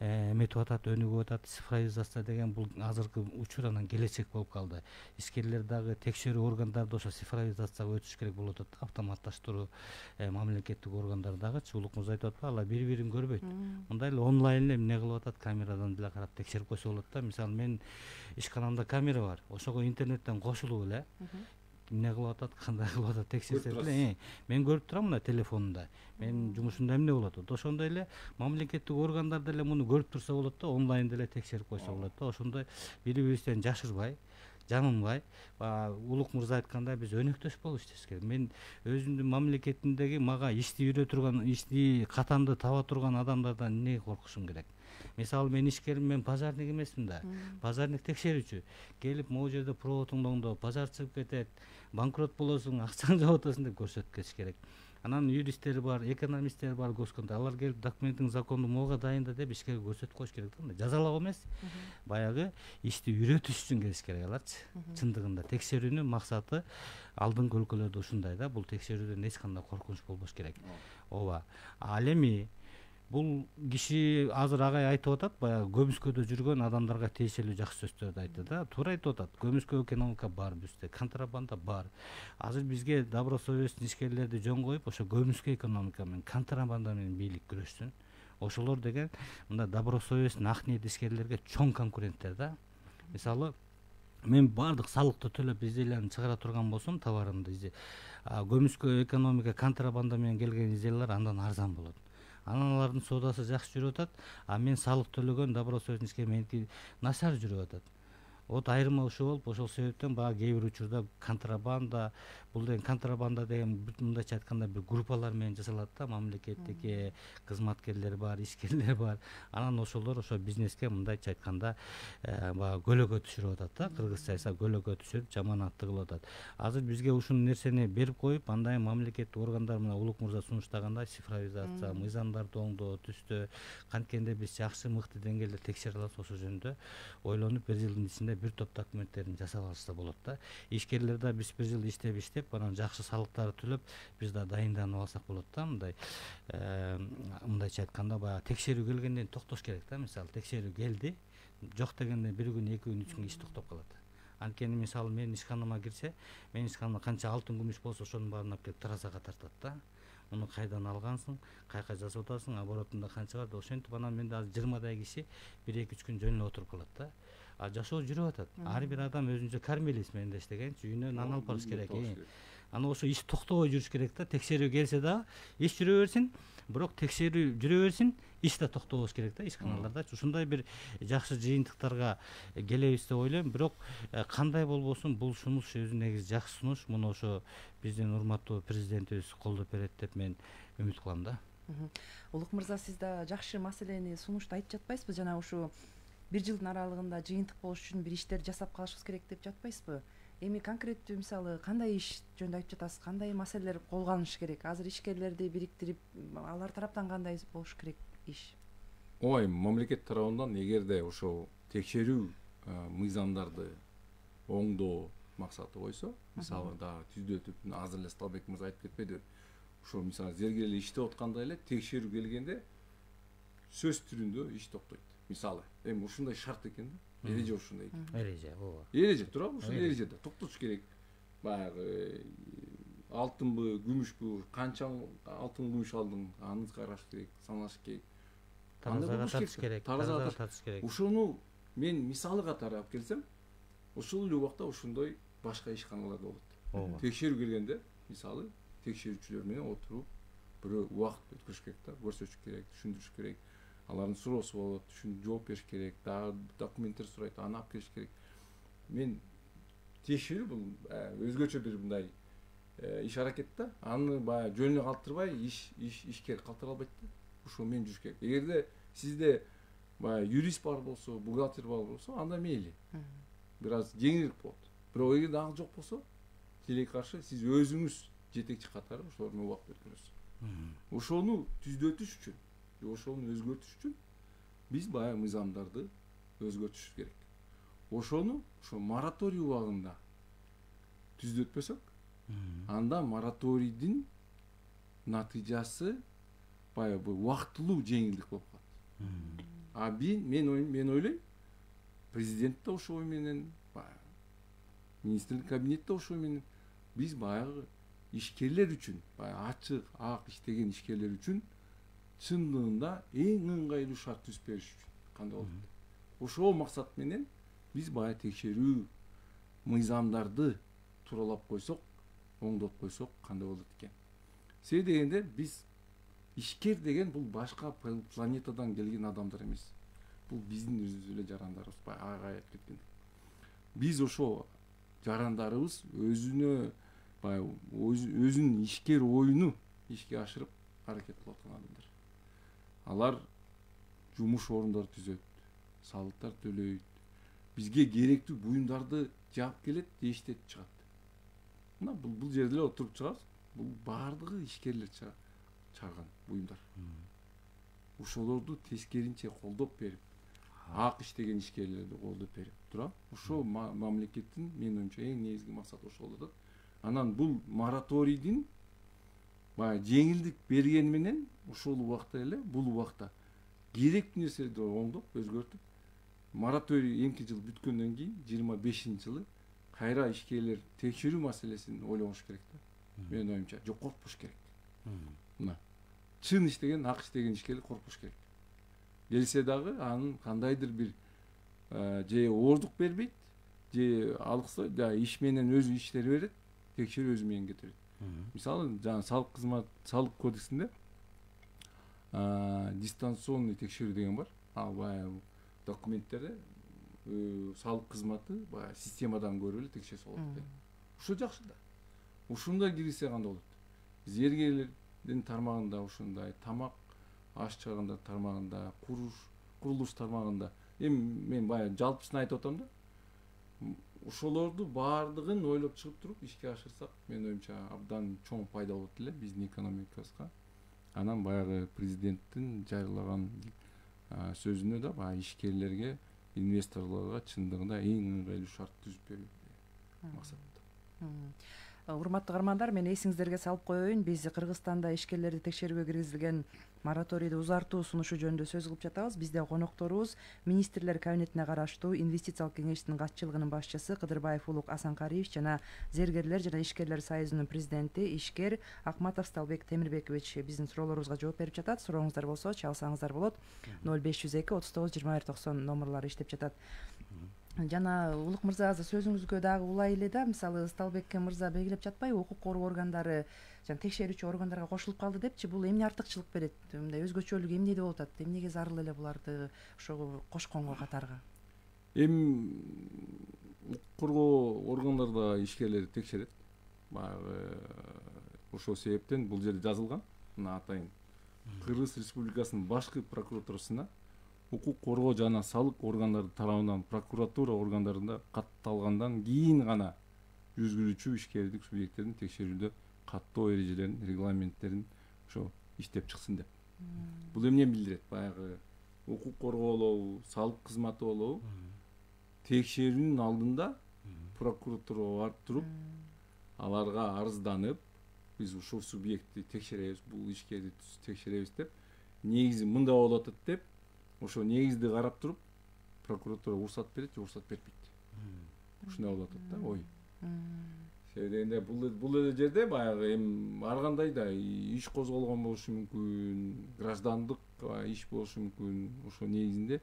эметип атат, өнүгүп атат. Цифровизация деген бул азыркы учур, анан келечек болуп калды. Ишкерлер дагы текшерүү органдары ошо цифровизацияга өтүш керек болуп атат. Автоматташтыруу мамлекеттик органдар дагычы, Улук мырза айтып атпайбы, алар бири-бирин көрбөйт. Мындай эле онлайн эле эмне кылып атат, камерадан деле карап текшерип койсо болот да. Мисалы менин ишканамда камера бар. Ошого интернеттен кошулуп эле эмне кылып атат, кандай кылып атат текшерсек эле, мен көрүп турам мына телефонумда. Менин жумушумда эмне болуп атат. Ошондой эле мамлекеттик органдар деле муну көрүп турса болот да, онлайн деле текшерип койсо болот да. Ошондой бири-бирибизден жашырбай, жанынбай, Улук мырза айткандай биз өнөктөш болуп иштеш керек. Мен өзүмдүн мамлекетимдеги мага ишти үйрөтө турган, ишти катанды таба турган адамдардан эмнеге коркушум керек? Мисалы мен ишкерим, мен пожарник эмесмин да. Пожарник текшерүүчү. Келип могу жерде проводуңду оңдоп, пожар чыгып кетет, банкрот болосуң, акчаңды жоготосуң деп көрсөткөч керек. Анан юристтер бар, экономисттер бар, госконто. Алар келип документиң законду могуга дайында деп ишкерге көрсөтүп коюш керек да. Жазалоо эмес, баягы ишти үйрөтүш үчүн келиш керек аларчы. Чындыгында текшерүүнүн максаты алдыңкы өлкөлөрдө ушундай да. Бул текшерүүдөн эч кандай коркунуч болбош керек. Ооба. Ал эми бул киши азыр агай айтып атат, баягы көмүскөдө жүргөн адамдарга тиешелүү жакшы сөздөрдү айтты да. Туура айтып атат. Көмүскө экономика бар бизде, контрабанда бар. Азыр бизге добросовестный ишкерлерди жөн коюп, ошо көмүскө экономика менен, контрабанда менен бийлик күрөшсүн. Ошолор деген мындай добросовестный ак ниет ишкерлерге чоң конкуренттер да. Мисалы, мен баардык салыкты төлөп изделерин чыгара турган болсом, товарымды, көмүскө экономика, контрабанда менен келген изделер андан арзан болот. Анан алардын соодасы жакшы жүрүп атат, а мен салык төлөгөн добросовестный ишкер меники начар жүрүп атат. Вот айырма ушул болуп, ошол себептен баягы кээ бир учурда контрабанда, бул деген контрабанда деген мындайча айтканда бир группалар менен жасалат да, мамлекеттики кызматкерлер бар, ишкерлер бар. Анан ошолор ошо бизнеске мындайча айтканда баягы көлөкө түшүрүп атат да, кыргызча айтсак көлөкө түшүрүп, жаманатты кылып атат. Азыр бизге ушул нерсени берип коюп, андай мамлекеттик органдар менен Улук мырза сунуштагандай цифровизация, мыйзамдарды оңдоо, түстө канткенде биз жакшы мыкты деңгээлде текшере алабыз, ошол жөнүндө ойлонуп бир жылдын ичинде бир топ документтерин жасап алышса болот да. Ишкерлер да биз бир жыл иштеп, анан жакшы салыктарды төлөп, биз да дайынданып алсак болот да. Мындайча айтканда баягы текшерүү келгенден токтош керек да. Мисалы текшерүү келди, жок дегенде бир күн, 2 күн, 3 күн иш токтоп калат. Анткени мисалы менин ишканама кирсе, менин ишканамда канча алтын күмүш болсо, ошонун баарын алып келип таразага тартат да. Муну кайдан алгансың, кайка жасап атасың, оборотунда канча бар, ошентип анан менде азыр 20 киши 1-2-3 күн жөн эле отуруп калат да. А жашоо жүрүп атат. Ар бир адам өзүнчө кормилец менде иштегенчи, үйүнө нан алып барыш керек. Аны ошо иш токтобой жүрүш керек да. Текшерүү келсе да, иш жүрө берсин, бирок текшерүү жүрө берсин, иш да токтобош керек да ишканаларда. Ушундай бир жакшы жыйынтыктарга келебиз деп ойлойм. Бирок кандай болбосун, бул сунуш өзү негизи жакшы сунуш. Муну ошо биздин урматтуу президентибиз колдоп берет деп мен үмүт кылам да. Улук мырза, сиз да жакшы маселени сунушту айтып жатпайсызбы? Жана ушу бир жылдын аралыгында жыйынтык болуш үчүн бир иштер жасап калышыбыз керек деп жатпайсызбы? Эми конкреттүү мисалы кандай иш жөнүндө айтып жатасыз? Кандай маселелер колго алыныш керек? Азыр ишкерлерди бириктирип, алар тараптан кандай болуш керек иш? Ой, мамлекет тарабынан эгерде ошо текшерүү мыйзамдарды оңдоо максаты койсо, мисалы дагы түздөтүп, азыр эле Сталбек мырза айтып кетпедиби? Ошо мисалы зергерлер иштеп атканда эле текшерүү келгенде сөз түрүндө иш токтойт. Мисалы, эми ушундай шарт экен да. Эреже ушундай экен. Эреже, ооба. Эреже туурабы? Ушул эрежеде токтотуш керек. Баягы алтынбы, күмүшпү, канча алтын күмүш алдың, аны караш керек, санаш керек. Таразага тартыш керек. Таразага тартыш керек. Ушуну мен мисалы катары алып келсем, ушул эле убакта ушундай башка ишканаларда болот. Текшерүү келгенде, мисалы, текшерүүчүлөр менен отуруп, бирөө убакыт өткөрүш керек да, көрсөтүш керек, түшүндүрүш керек. Алардын суроосу болот, жооп бериш керек, дагы документтер сурайт, аны алып келиш керек. Мен текшерүү бул өзгөчө бир мындай иш аракет да. Аны баягы жөн эле калтырбай, ишкер калтыра албайт да. Ушул мен жүрүш керек. Эгерде сизде баягы юрист бар болсо, бухгалтер бар болсо, анда мейли. Бир аз жеңилирээк болот. Бирок эгерде ал жок болсо, тилекке каршы сиз өзүңүз жетекчи катары ошолор менен убакыт өткөрөсүз. Ошону түздөтүш үчүн, ошону өзгөртүш үчүн биз баягы мыйзамдарды өзгөртүш керек. Ошону ошо мораторий убагында түздөтпөсөк, анда мораторийдин натыйжасы баягы убактылуу жеңилдик болуп калат. А мен ойлойм, президент да ошол ой менен, министрлик кабинет да ошол менен, биз баягы ишкерлер үчүн, баягы ачык, ак иштеген ишкерлер үчүн чындыгында эң ыңгайлуу шарт түзүп бериш үчүн кандай болот? Ошол максат менен биз баягы текшерүү мыйзамдарды туралап койсок, оңдоп койсок кандай болот экен? Себеби дегенде биз ишкер деген бул башка планетадан келген адамдар эмес. Бул биздин өзүбүз эле жарандарыбыз, баягы айтып кеткендей. Биз ошо жарандарыбыз өзүнө баягы өзүнүн ишкер оюну ишке ашырып аракет кылып аткан адамдар. Алар жумуш орундары түзөт, салыктар төлөйт, бизге керектүү буюмдарды жаап келет, иштетип чыгат. Мына бул жерде эле отуруп чыгабыз. Бул баардыгы ишкерлер чыгарган буюмдар. Ошолорду тескеринче колдоп берип, ак иштеген ишкерлерди колдоп берип турам. Ошо мамлекеттин менин оюмча эң негизги максаты ошол болот. Анан бул мораторийдин баягы жеңилдик бергени менен ошол убакта эле, бул убакта керектүү нерселерди оңдоп, өзгөртүп, мораторий эмки жыл бүткөндөн кийин 25-жылы кайра ишкерлер текшерүү маселесин ойлонуш керек да. Менин оюмча жок, коркпош керек. Мына чын иштеген, ак иштеген ишкерлер коркпош керек. Келсе дагы анын кандайдыр бир же ооздук бербейт, же алыкса да иш менен өзү иштери берет, текшерүү өзү менен кетирет. Мисалы, жана салык кодексинде дистанционный текшерүү деген бар. Ал баягы документтерде салык кызматы баягы системадан көрүп эле текшерсе болот. Ушул жакшы да. Ушунда кирсе кандай болот? Зергерлердин тармагында ушундай, тамак аш чыгарганда тармагында, курулуш тармагында. Эми мен баягы жалпысын айтып атам да. Ошолорду баардыгын ойлоп чыгып туруп ишке ашырсак, менин оюмча абдан чоң пайда болот эле биздин экономикабызга. Анан баягы президенттин жарыялаган сөзүнө да баягы ишкерлерге, инвесторлорго чындыгында эң ыңгайлуу шарт түзүп берүү максатта. Урматтуу каармандар, мен эсиңиздерге салып коеюн, биз Кыргызстанда ишкерлерди текшерүүгө киргизилген мораторийди узартуу сунушу жөнүндө сөз кылып жатабыз. Бизде конокторубуз министрлер кабинетине караштуу инвестициялык кеңештин катчылыгынын башчысы Кыдырбаев Улук Асанкариевич жана Зергерлер жана ишкерлер союзунун президенти ишкер Акматов Сталбек Темирбекович биздин суроолорубузга жооп берип жатат. Сурооңуздар болсо чалсаңыздар болот. 0502 39 21 90 номерлары иштеп жатат. Жана Улук мырза, азыр сөзүңүзгө дагы улай эле да, мисалы Сталбек мырза белгилеп жатпайбы, укук коргоо органдары жана текшерүүчү органдарга кошулуп калды депчи, бул эмне артыкчылык берет? Мындай өзгөчөлүгү эмнеде болуп атат? Эмнеге зарыл эле буларды ошого кошконго катарга? Эми укук коргоо органдарда ишкерлерди текшерет. Баягы ошол себептен бул жерде жазылган. Мына атайын. Кыргыз Республикасынын башкы прокуратурасына укук коргоо жана салык органдары тарабынан прокуратура органдарында катталгандан кийин гана жүргүзүүчү ишкердик субъекттердин текшерүүдө каттоо эрежелерин, регламенттерин ошо иштеп чыксын деп. Бул эмне билдирет? Баягы укук коргоолоо, салык кызматы болобу? Текшерүүнүн алдында прокуратурага барып туруп, аларга арызданып, биз ушул субъектти текшеребиз, бул ишкерди текшеребиз деп, негизи мындай болуп атат деп, ошо негизди карап туруп, прокуратура уруксат берет же уруксат бербейт. Ушундай болуп атат да, ой. Себебинде бул эле жерде баягы эми ар кандай да иш козголгон болушу мүмкүн, граждандык иш болушу мүмкүн. Ошо негизинде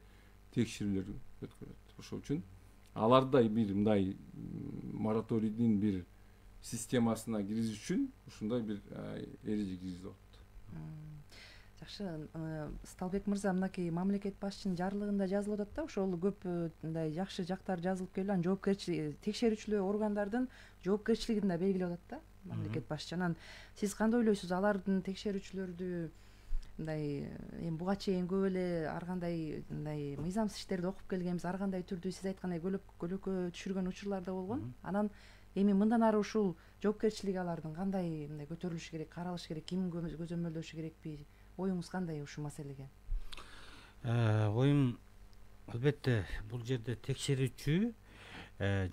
текшерүүлөр өткөрүлөт. Ошол үчүн аларда бир мындай мораторийдин бир системасына киргизиш үчүн ушундай бир эреже киргизилип атат. Жакшы, Сталбек мырза, мынакей мамлекет башчынын жарлыгында жазылып атат да, ошол көп мындай жакшы жактар жазылып келип, анан жоопкерчилик, текшерүүчү органдардын жоопкерчилигин да белгилеп атат да, мамлекет башчы. Анан сиз кандай ойлойсуз, алардын текшерүүчүлөрдү мындай эми буга чейин көп эле ар кандай мындай мыйзамсыз иштерди окуп келгенбиз, ар кандай түрдүү сиз айткандай көлөккө түшүргөн учурлар да болгон. Анан эми мындан ары ушул жоопкерчилиги алардын кандай мындай көтөрүлүшү керек, каралышы керек, ким көзөмөлдөшү керекпи? Оюңуз кандай ушул маселеге? Оюм албетте бул жерде текшерүүчү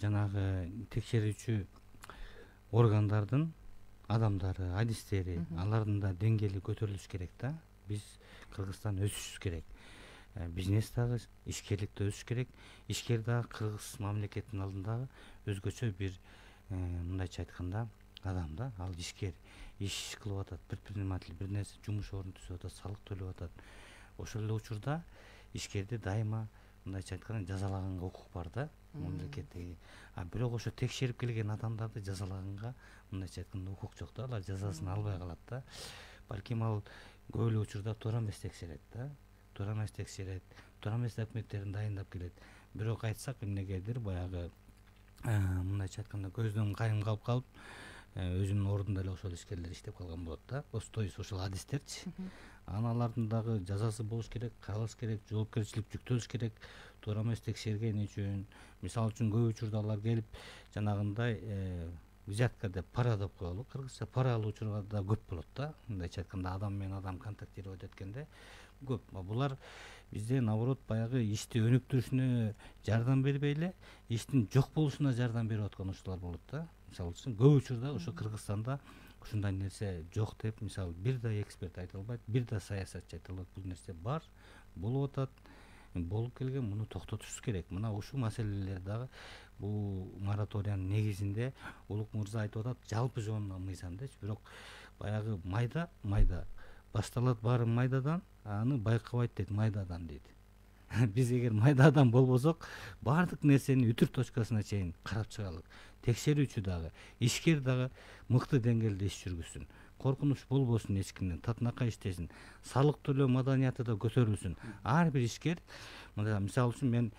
жанагы текшерүүчү органдардын адамдары, адистери, алардын да деңгээли көтөрүлүш керек да. Биз Кыргызстан өсүш керек. Бизнес дагы, ишкерлик да өсүш керек. Ишкер дагы кыргыз мамлекетинин алдындагы өзгөчө бир мындайча айтканда адам да. Ал ишкер иш кылып атат, предприниматель бир нерсе жумуш ордун түзүп атат, салык төлөп атат. Ошол эле учурда ишкерди дайыма мындайча айтканда жазалаганга укук бар да мамлекеттеги. Бирок ошо текшерип келген адамдарды жазалаганга мындайча айтканда укук жок да. Алар жазасын албай калат да. Балким ал көп эле учурда туура эмес текшерет да. Туура эмес текшерет, туура эмес документтерин дайындап келет. Бирок айтсак эмнегедир баягы мындайча айтканда көздөн кайым калып өзүнүн ордунда эле ошол ишкерлер иштеп калган болот да. То есть ошол адистерчи. Алардын дагы жазасы болуш керек, каралыш керек, жоопкерчилик жүктөлүш керек. Туура эмес текшергени үчүн, мисалы үчүн көп учурда алар келип жанагындай взятка деп пара деп коелу. Кыргызча пара алуу учурлар да көп болот да. Мындайча айтканда адам менен адам контактировать эткенде көп. Булар бизде наоборот баягы ишти өнүктүрүшүнө жардам бербей эле иштин жок болушуна жардам берип аткан учурлар болот да. Мисалы үчүн көп учурда ошо Кыргызстанда ушундай нерсе жок деп, мисалы, бир да эксперт айта албайт, бир да саясатчы айта албайт. Бул нерсе бар, болуп атат, болуп келген, муну токтотуш керек. Мына ушул маселелер дагы бул мораториянын негизинде Улук мырза айтып атат, жалпы жоонуна мыйзам дечи. Бирок баягы майда башталат баары майдадан, аны байкабайт дейт майдадан дейт. Биз эгер майдадан болбосок, баардык нерсени үтүр точкасына чейин карап чыгалык. Текшерүүчү дагы, ишкер дагы мыкты деңгээлде иш жүргүзсүн. Коркунуч болбосун эч кимден, татынакай иштесин. Салык төлөө маданияты да көтөрүлсүн. Ар бир ишкер, мисалы үчүн мен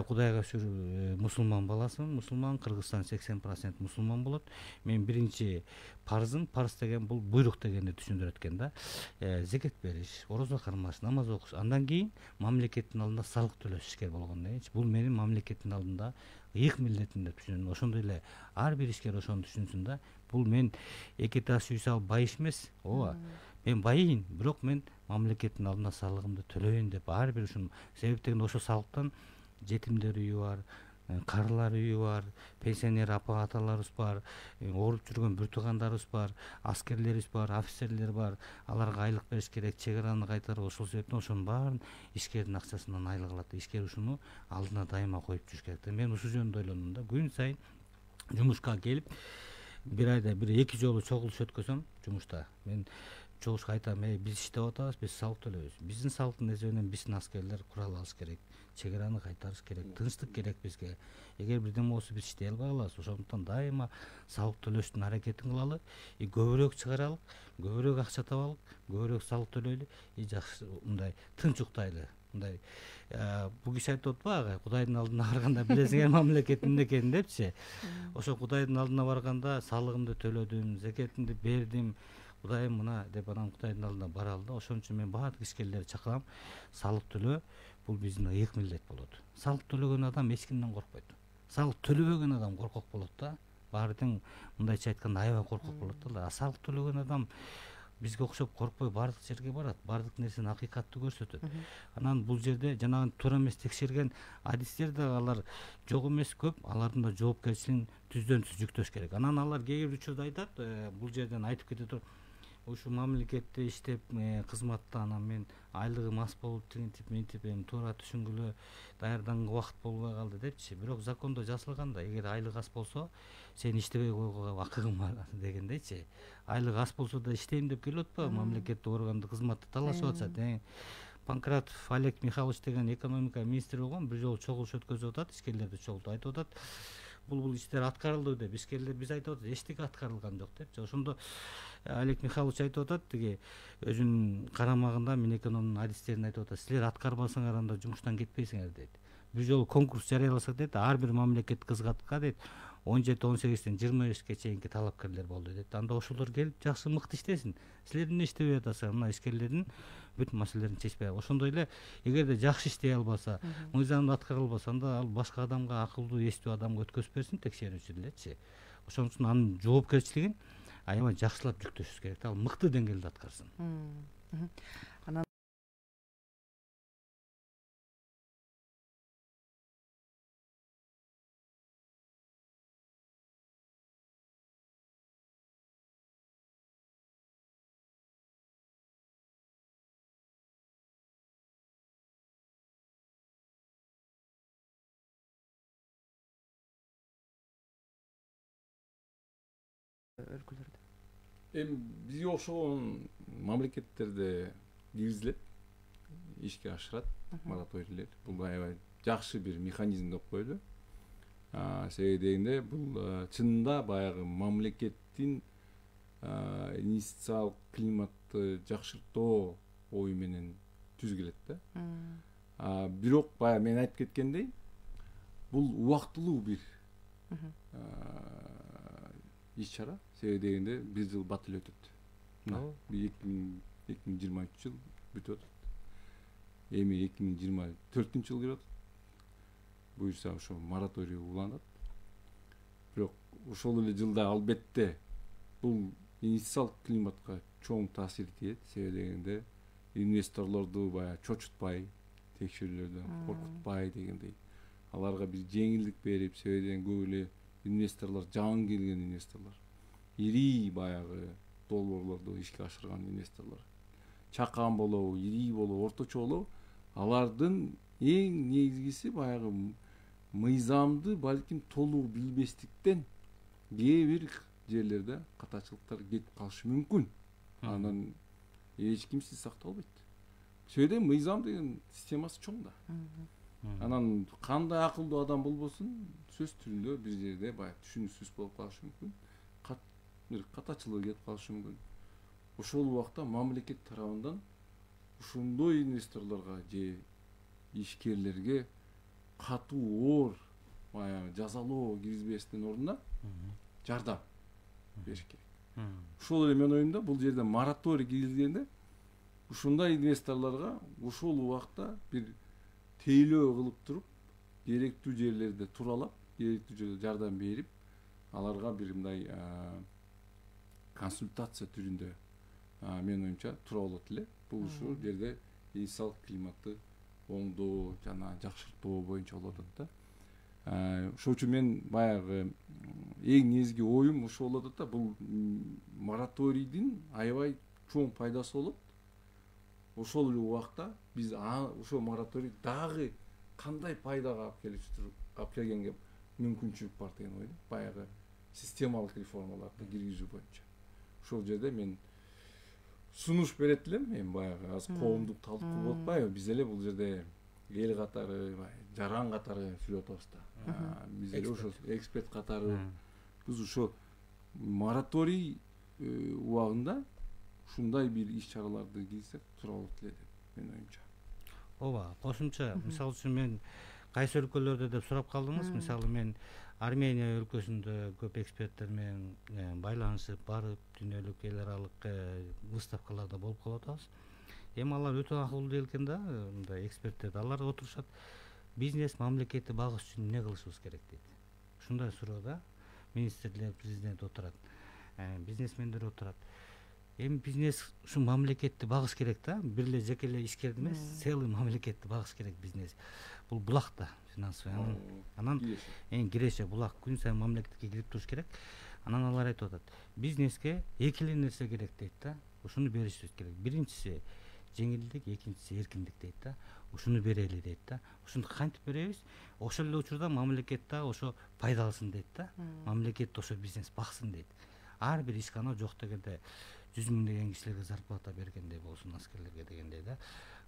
Кудайга шүгүр мусулман баласымын. Мусулман, Кыргызстан 80% мусулман болот. Мен биринчи парзым, парз деген бул буйрук дегенди түшүндүрөт экен да. Зекет бериш, орозо кармаш, намаз окуш. Андан кийин мамлекеттин алдында салык төлөш ишкер болгондон кийин. Бул менин мамлекеттин алдында ыйык милдетим деп түшүнөм. Ошондой эле ар бир ишкер ошону түшүнсүн да. Бул мен эки таш үй салып бай эмес. Ооба. Мен байыйын, бирок мен мамлекеттин алдында салыгымды төлөйүн деп ар бир ушун себеп деген ошо салыктан жетимдер үйү бар, карылар үйү бар, пенсионер апа аталарыбыз бар, ооруп жүргөн бир туугандарыбыз бар, аскерлерибиз бар, офицерлер бар. Аларга айлык бериш керек, чек араны кайтарып, ошол себептен ошонун баарын ишкердин акчасынан айлык алат. Ишкер ушуну алдына дайыма коюп жүрүш керек. Мен ушул жөнүндө ойлондум да. Күн сайын жумушка келип, бир айда бир эки жолу чогулуш өткөзөм жумушта. Мен чогушка айтам, биз иштеп атабыз, биз салык төлөйбүз. Биздин салыктын эсебинен биздин аскерлер курал алыш керек, чек араны кайтарыш керек, тынчтык керек бизге. Эгер бирдеме болсо биз иштей албай калабыз. Ошондуктан дайыма салык төлөштүн аракетин кылалы, көбүрөөк чыгаралык, көбүрөөк акча табалык, көбүрөөк салык төлөйлү, жакшы мындай тынч уктайлы. Мындай бул киши айтып атпайбы, Кудайдын алдына барганда билесиңер мамлекет эмне экенин депчи. Ошо Кудайдын алдына барганда салыгымды төлөдүм, зекетимди бердим, Кудайым мына деп анан Кудайдын алдына баралы да. Ошон үчүн мен баардык ишкерлерди чакырам. Салык төлөө бул биздин ыйык милдет болот. Салык төлөгөн адам эч кимден коркпойт. Салык төлөбөгөн адам коркок болот да. Баары тең мындайча айтканда аябай коркок болот да. Салык төлөгөн адам бизге окшоп коркпой баардык жерге барат, баардык нерсени акыйкатты көрсөтөт. Анан бул жерде жанагы туура эмес текшерген адистер да алар жок эмес көп, алардын да жоопкерчилигин түздөн түз жүктөш керек. Анан алар кээ бир учурда айтат, бул жерден айтып кете туруп, ушу мамлекетте иштеп кызматта анан мен айлыгым аз болуп тигинтип мынтип туура түшүнгүлө даярданганга убакыт болбой калды депчи. Бирок закондо жазылган да, эгер айлык аз болсо сен иштебей койгонго акыгың бар дегендейчи. Айлык аз болсо да иштейм деп келип атпайбы, мамлекетте органды кызматты талашып атышат. Панкратов Олег Михайлович деген экономика министри болгон, бир жолу чогулуш өткөзүп атат, ишкерлерди чогултуп айтып атат. Бул иштер аткарылды деп, ишкерлер биз айтып атат, эчтеке аткарылган жок депчи. Ошондо Олег Михайлович айтып атат, тиги өзүнүн карамагында Минэкономдун адистерине айтып атат, силер аткарбасаңар анда жумуштан кетпейсиңер дейт. Бир жолу конкурс жарыяласак дейт, ар бир мамлекет кызматка дейт 17-18-тен 25-ке чейинки талапкерлер болду дейт. Анда ошолор келип жакшы мыкты иштесин. Силер эмне иштебей атасыңар? Мына ишкерлердин бүт маселелерин чечпей. Ошондой эле эгерде жакшы иштей албаса, мыйзамды аткара албаса, анда ал башка адамга, акылдуу, эстүү адамга өткөзүп берсин, текшерүүчү делечи. Ошон үчүн анын жоопкерчилигин аябай жакшылап жүктөшүбүз керек. Ал мыкты деңгээлде аткарсын. өлкөлөрдө? Эми бизге окшогон мамлекеттерде киргизилет, ишке ашырат мораторийлер. Бул аябай жакшы бир механизм деп коелу. Себеби дегенде бул чынында баягы мамлекеттин инвестициялык климатты жакшыртуу ою менен түзүлөт да. Бирок баягы мен айтып кеткендей, бул убактылуу бир иш чара. Себеби дегенде бир жыл бат эле өтөт. 2023 жыл бүтүп атат. Эми 2024 жыл кирип атат. Буюрса ошо мораторий уланат. Бирок ошол эле жылда албетте бул инвестициялык климатка чоң таасир этет. Себеби дегенде инвесторлорду баягы чочутпай, текшерүүлөрдөн коркутпай дегендей, аларга бир жеңилдик берип, себеби дегенде көп эле инвесторлор, жан келген инвесторлор, ири баягы долбоорлорду ишке ашырган инвесторлор, чакан болобу, ири болобу, орточо болобу, алардын эң негизгиси баягы мыйзамды балким толук билбестиктен кээ бир жерлерде катачылыктар кетип калышы мүмкүн. Анан эч кимсиз сакталбайт. Сөйдө мыйзам деген системасы чоң да. Анан кандай акылдуу адам болбосун, сөз түрүндө бир жерде баягы түшүнүксүз болуп калышы мүмкүн. Бир катачылык кетип калышы мүмкүн. Ошол убакта мамлекет тарабынан ушондой инвесторлорго же ишкерлерге катуу оор баягы жазалоо киргизбестин ордуна жардам бериш керек. Ошол эле менин оюмда бул жерде мораторий киргизгенде ушундай инвесторлорго ошол убакта бир тейлөө кылып туруп, керектүү жерлерде туралап, керектүү жерлерде жардам берип, аларга бир мындай консультация түрүндө менин оюмча тура болот эле. Бул ушул жерде инвестициялык климатты оңдоо жана жакшыртуу боюнча болот да. Ошол үчүн мен баягы эң негизги оюм ошол болот да. Бул мораторийдин аябай чоң пайдасы болот. Ошол эле убакта биз ошол мораторий дагы кандай пайдага алып келгенге мүмкүнчүлүк бар деген ойдо. Баягы системалык реформаларды киргизүү боюнча. Ошол жерде мен сунуш берет элем. Мен баягы азыр коомдук талкуу болуп атпайбы? Биз эле бул жерде эл катары, жаран катары сүйлөп атабыз да. Биз эле ошо эксперт катары биз ошо мораторий убагында ушундай бир иш чараларды киргизсек туура болот эле деп менин оюмча. Ооба, кошумча мисалы үчүн мен кайсы өлкөлөрдө деп сурап калдыңыз. Мисалы мен Армения өлкөсүндө көп эксперттер менен байланышып барып, дүйнөлүк эл аралык выставкаларда болуп калып атабыз. Эми алар өтө акылдуу эл экен да, мындай эксперттер. Алар отурушат, бизнес мамлекетти багыш үчүн эмне кылышыбыз керек дейт. Ушундай суроо да. Министрлер, президент отурат, бизнесмендер отурат. Эми бизнес ушу мамлекетти багыш керек да. Бир эле жеке эле ишкерди эмес, целый мамлекетти багыш керек бизнес. Бул булак да, финансовый. Анан эң киреше булак күн сайын мамлекетке кирип туруш керек. Анан алар айтып атат, бизнеске эки эле нерсе керек дейт да. Ушуну беришибиз керек. Биринчиси жеңилдик, экинчиси эркиндик дейт да. Ушуну берели дейт да. Ушуну кантип беребиз? Ошол эле учурда мамлекет да ошо пайда алсын дейт да. Мамлекет ошо бизнес баксын дейт. Ар бир ишкана жок дегенде 100 миңдеген кишилерге зарплата бергендей болсун, аскерлерге дегендей да.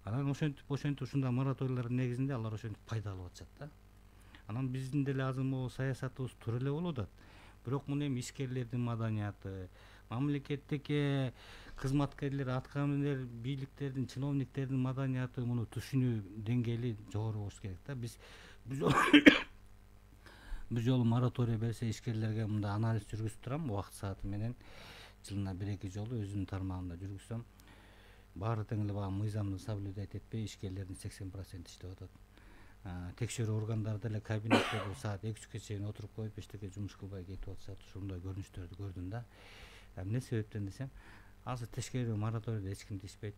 Анан ошентип ушундай мораторийлардын негизинде алар ошентип пайда алып атышат да. Анан биздин деле азыр могу саясатыбыз туура эле болуп атат. Бирок муну эми ишкерлердин маданияты, мамлекеттики кызматкерлер, аткаминер, бийликтердин, чиновниктердин маданияты муну түшүнүү деңгээли жогору болуш керек да. Биз бир жолу мораторий берсе ишкерлерге мындай анализ жүргүзүп турам, убакыт сааты менен жылына 1-2 жолу өзүнүн тармагында жүргүзсөм, баары тең эле баягы мыйзамды соблюдать этпей ишкерлердин 80% иштеп атат. Текшерүү органдары деле кабинеттерде саат 2-3 чейин отуруп коюп эчтеке жумуш кылбай кетип атышат. Ошондой көрүнүштөрдү көрдүм да. Эмне себептен десем, азыр тескерүү мораторийде эч ким иштебейт.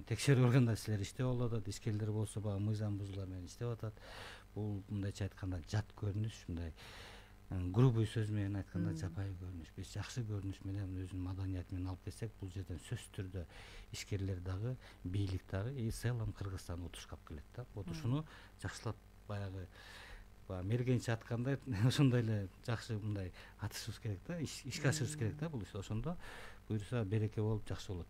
Текшерүү органдары силер иштеп атат, ишкерлер болсо баягы мыйзам бузуулар менен иштеп атат. Бул мындайча айтканда жат көрүнүш, мындай грубый сөз менен айтканда жапайы көрүнүш. Биз жакшы көрүнүш менен өзүнүн маданияты менен алып келсек, бул жерден сөзсүз түрдө ишкерлер дагы, бийлик дагы, целом Кыргызстан утушка алып келет да. Вот ушуну жакшылап баягы баягы мергенчи аткандай ошондой эле жакшы мындай атышыбыз керек да, ишке ашырыбыз керек да бул иш. Ошондо буюрса береке болуп жакшы болот.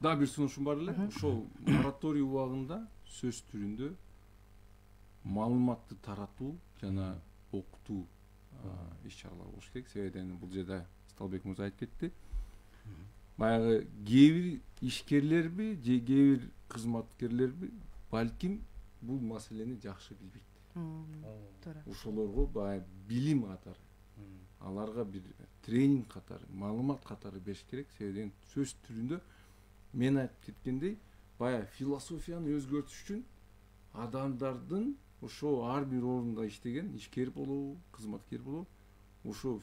Дагы бир сунушум бар эле. Ошол мораторий убагында сөз түрүндө маалыматты таратуу жана окутуу иш-чаралар болуш керек. Себеби бул жерде Сталбек мырза айтып кетти. Баягы кээ бир ишкерлерби же кээ бир кызматкерлерби балким бул маселени жакшы билбейт. Туура. Ошолорго баягы билим катары, аларга бир тренинг катары, маалымат катары бериш керек. Себеби сөз түрүндө мен айтып кеткендей, баягы философияны өзгөртүш үчүн адамдардын ошо ар бир орунда иштеген, ишкер болобу, кызматкер болобу, ошо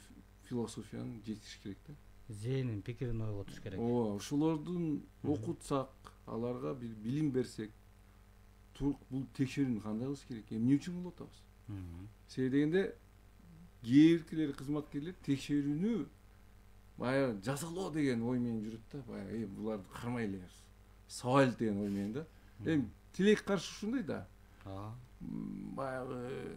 философияны жетиш керек да. Зээнин пикирин ойготуш керек. Ошолордун окутсак, аларга бир билим берсек, бул текшерүүнү кандай кылыш керек, эмне үчүн кылып атабыз? Себеби дегенде кээ биркилер кызматкерлер текшерүүнү баягы жазалоо деген ой менен жүрөт да, баягы буларды кармай эле сабайлы деген ой менен да. Эми тилек каршы ушундай да. Баягы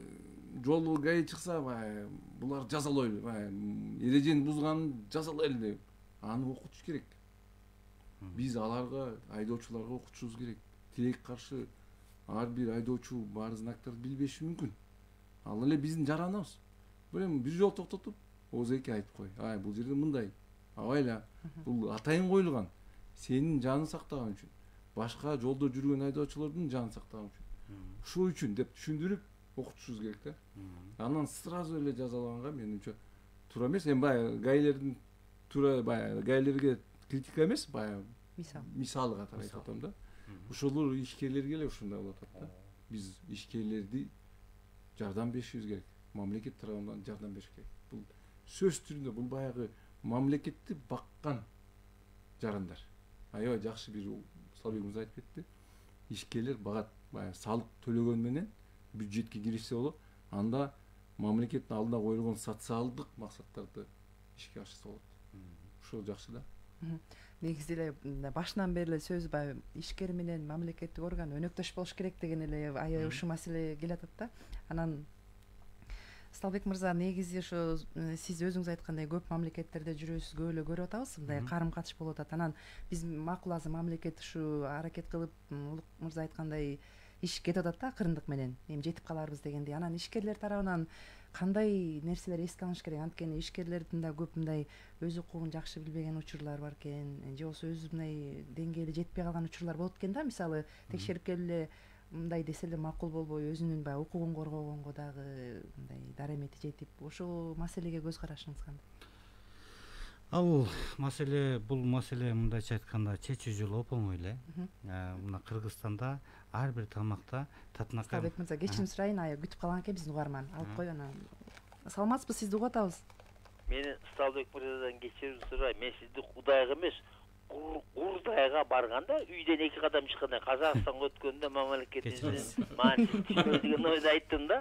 жолу ГАИ чыкса, баягы булар жазалойлу, баягы эрежени бузганын жазалайлы деп аны окутуш керек. Биз аларга, айдоочуларга окутушубуз керек. Тилек каршы ар бир айдоочу бар знактарды билбеши мүмкүн. Ал эле биздин жараныбыз. Бир жол токтотуп, озеке айтып кой. Бул жерде мындай. Абайла, бул атайын коюлган. Сенин жанын сактаган үчүн. Башка жолдо жүргөн айдоочулордун жанын сактаган үчүн. Ушул үчүн деп түшүндүрүп окутушубуз керек да. Анан сразу эле жазалаганга менимче туура эмес. Эми баягы ГАИлердин туура баягы ГАИлерге критика эмес, баягы мисалы катары айтып атам да. Ошолор ишкерлерге эле ушундай болуп атат да. Биз ишкерлерди жардам беришибиз керек. Мамлекет тарабынан жардам бериш керек. Бул сөз түрүндө бул баягы мамлекетти баккан жарандар. Аябай жакшы бир Сталбек мырза айтып кетти. Ишкерлер багат, баягы салык төлөгөн менен бюджетке киришсе болот. Анда мамлекеттин алдына коюлган социалдык максаттарды ишке ашырса болот. Ошол жакшы да. Негизи эле башынан бери эле сөз баягы ишкер менен мамлекеттик орган өнөктөш болуш керек деген эле аябай ушул маселе келатат да. Анан Сталбек мырза, негизи ошо сиз өзүңүз айткандай көп мамлекеттерде жүрөсүз, көп эле көрүп атабыз, мындай карым катыш болуп атат. Анан биз макул азыр мамлекет ушу аракет кылып, Улук мырза айткандай иш кетип атат да акырындык менен. Эми жетип каларбыз дегендей. Анан ишкерлер тарабынан кандай нерселер эске алыныш керек? Анткени ишкерлердин да көп мындай өз укугун жакшы билбеген учурлар бар экен, же болбосо өз мындай деңгээли жетпей калган учурлар болот экен да. Мисалы текшерип келе мындай десе эле макул болбой, өзүнүн баягы укугун коргогонго дагы мындай даремети жетип, ошол маселеге көз карашыңыз кандай? Бул маселе мындайча айтканда чечүү жолу оп-оңой эле. Мына Кыргызстанда ар бир тармакта татынакай. Сталбек мырза, кечирим сурайын, күтүп калган экен биздин угарман. Алып кой анан. Саламатсызбы, сизди угуп атабыз. Мен Сталбек мырзадан кечирим сурайм. Мен сизди Кудайга эмес, Курдайга барганда, үйдөн 2 кадам чыкканда Казакстанга өткөндө мамлекетибиздин маанисин түшүнбөй деген ойду айттым да.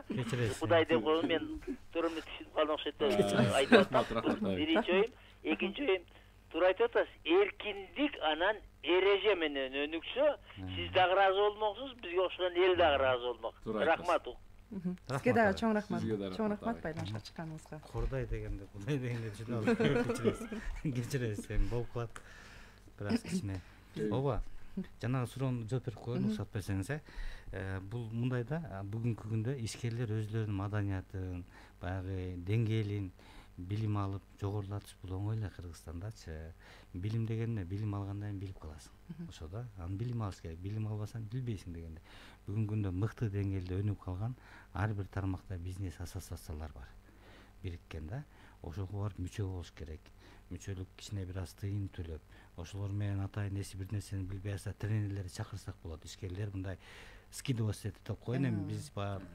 Кудай деп койгон мен туурамы түшүнүп калган окшойт деп айтып атам. Биринчи оюм, экинчи оюм, туура айтып атасыз. Эркиндик анан эреже менен өнүксө, сиз дагы ыраазы болмоксуз, бизге окшогон эл дагы ыраазы болмок. Рахмат. Сизге дагы чоң рахмат. Чоң рахмат байланышка чыкканыңызга. Курдай дегенде, Кудай дегенде түшүнөм. Кечиресиз, эми болуп калат. Бираз кичине. Ооба. Жанагы суроону жооп берип коеюн, уруксат берсеңиз, бул мындай да, бүгүнкү күндө ишкерлер өзлөрүнүн маданиятын, баягы деңгээлин билим алып жогорулатыш бул оңой эле Кыргызстандачы. Билим дегенде билим алгандан кийин билип каласың. Ошо да, аны билим алыш керек. Билим албасаң билбейсиң дегенде. Бүгүнкү күндө мыкты деңгээлде өнүгүп калган ар бир тармакта бизнес ассоциациялар бар. Бириккен да. Ошого барып мүчө болуш керек. Мүчөлүк кичине бир аз тыйын төлөп, ошолор менен атайын эси бир нерсени билбей атса тренерлерди чакырсак болот. Ишкерлер мындай скидываться этип коеюн, эми биз баягы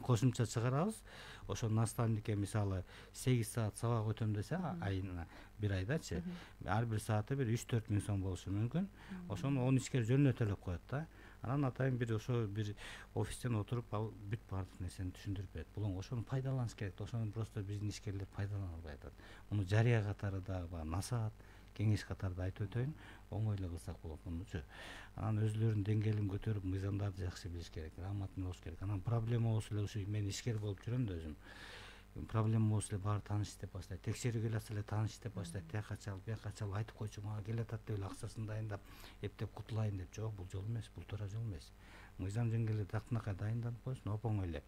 кошумча чыгарабыз. Ошо наставникке мисалы 8 саат сабак өтөм десе, айына бир айдачы, ар бир сааты бир 3-4 миң сом болушу мүмкүн. Ошону 10 ишкер жөнүнө төлөп коет да. Анан атайын бир ошо бир офистен отуруп ал бүт баардык нерсени түшүндүрүп берет. Бул ошону пайдаланыш керек. Ошону просто биздин ишкерлер пайдалана албай атат. Муну жарыя катары да насаат кеңеш катарында айтып өтөйүн, оңой эле кылсак болот мунучу. Анан өзүлөрүнүн деңгээлин көтөрүп, мыйзамдарды жакшы билиш керек, грамотный болуш керек. Анан проблема болсо эле ушу мен ишкер болуп жүрөм да өзүм. Проблема болсо эле баары тааныш деп баштайт. Текшерүү келатса эле тааныш деп баштайт. Тияка чал, бияка чал айтып койчу, мага келатат деп эле акчасын дайындап, эптеп кутулайын деп. Жок, бул жол эмес, бул туура жол эмес. Мыйзам деңгээлде тактынакай дайынданып койсун, оп-оңой эле.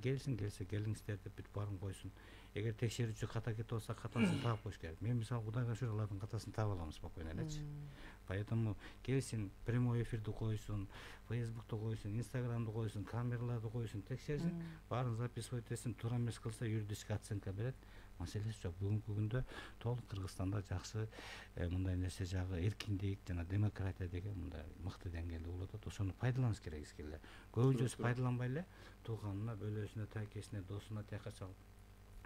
Келсе келиңиздер деп бүтүп баарын койсун. Эгер текшерүүчү ката кетип алса, катасын таап коюш керек. Мен мисалы Кудайга шүгүр алардын катасын таап алам спокойно элечи. Поэтому келсин, прямой эфирди койсун, Facebook'та койсун, Instagram'да койсун, камераларды койсун, текшерсин, баарын записывать этсин, туура эмес кылса юридический оценка берет. Маселеси жок. Бүгүнкү күндө толук Кыргызстанда жакшы мындай нерсе жагы эркиндик жана демократия деген мындай мыкты деңгээлде болуп атат. Ошону пайдаланыш керек искелер. Көбүнчөсү пайдаланбай эле тууганына, бөлөсүнө, такесине, досуна тияка чал,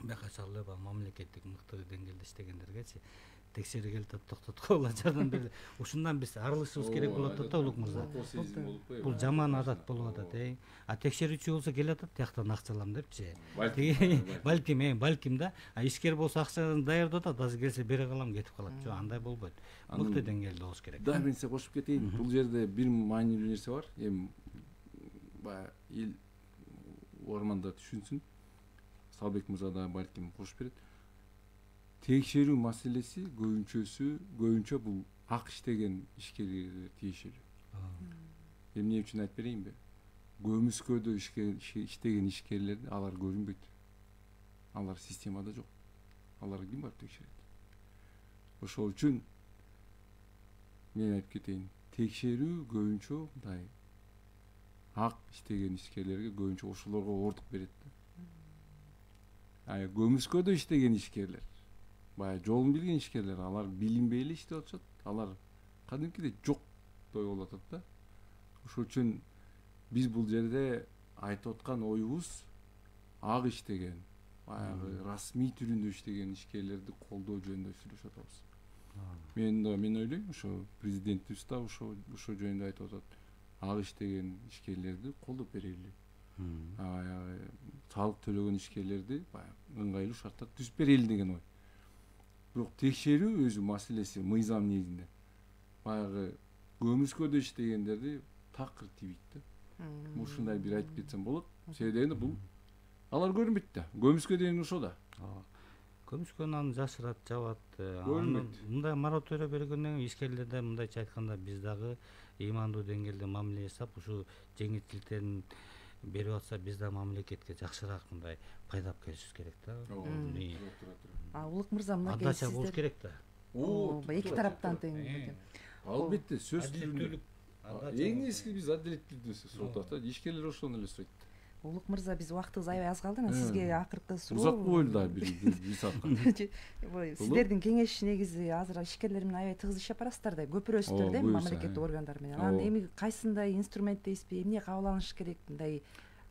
бияка чал эле мамлекеттик мыкты деңгээлде иштегендергечи текшерүү келип атат, токтотуп койгула, жардам берели. Ушундан биз арылышыбыз керек болуп атат да, Улук мырза. Бул жаман адат болуп атат. А текшерүүчү болсо келатат, тияктан акча алам депчи. Балким да. А ишкер болсо акчаны даярдап атат, азыр келсе бере калам, кетип калат. Жок, андай болбойт. Мыкты деңгээлде болуш керек. Да, мен сине кошуп кетейин. Бул жерде бир маанилүү нерсе бар. Эми баягы эл орманда түшүнсүн. Салбек мырза да балким кошуп берет. Текшерүү маселеси көбүнчө бул ак иштеген ишкерлерге тиешелүү. Эмне үчүн айтып берейинби? Көмүскөдө иштеген ишкерлер алар көрүнбөйт. Алар системада жок. Аларга ким барып текшерет? Ошол үчүн мен айтып кетейин. Текшерүү көбүнчө мындай ак иштеген ишкерлерге көбүнчө ошолорго ордук берет. Көмүскөдө иштеген ишкерлер, баягы жолун билген ишкерлер, алар билинбей эле иштеп атышат. Алар кадимкидей жоктой болуп атат да. Ошол үчүн биз бул жерде айтып аткан оюбуз ак иштеген, баягы расмий түрүндө иштеген ишкерлерди колдоо жөнүндө сүйлөшүп атабыз. Мен ойлойм, ошо президентибиз да ошо жөнүндө айтып атат. Ак иштеген ишкерлерди колдоп берели. Салык төлөгөн ишкерлерди баягы ыңгайлуу шарттар түзүп берели деген ой. Бирок текшерүү өзү маселеси мыйзам негизинде баягы көмүскөдө иштегендерди такыр тийбейт да. Ушундай бир айтып кетсем болот. Себеби дегенде бул алар көрүнбөйт да. Көмүскө деген ошо да. Көмүскөнү аны жашырат, жабат. Мындай мораторий бергөндөн кийин ишкерлерде мындайча айтканда биз дагы ыймандуу деңгээлде мамиле жасап, ушу жеңилдиктерин берип атса, биз да мамлекетке жакшыраак мындай пайдап келишибиз керек да. Улук мырза, мына адача болуш керек да. Эки тараптан тең. Албетте, сөз түрүндө. Эң эски биз адилеттүүлүктү сурап атат. Ишкерлер ошону эле сурайт. Улук мырза, биз убактыбыз аябай аз калды. Анан сизге акыркы суроо. Узак бойлду да бир саатка. Сиздердин кеңеш негизи азыр ишкерлер менен аябай тыгыз иштеп барасыздар да, көпүрөсүздөр да мамлекеттик органдар менен. Анан эми кайсындай инструмент дейсизби, эмне кабыл алыныш керек, мындай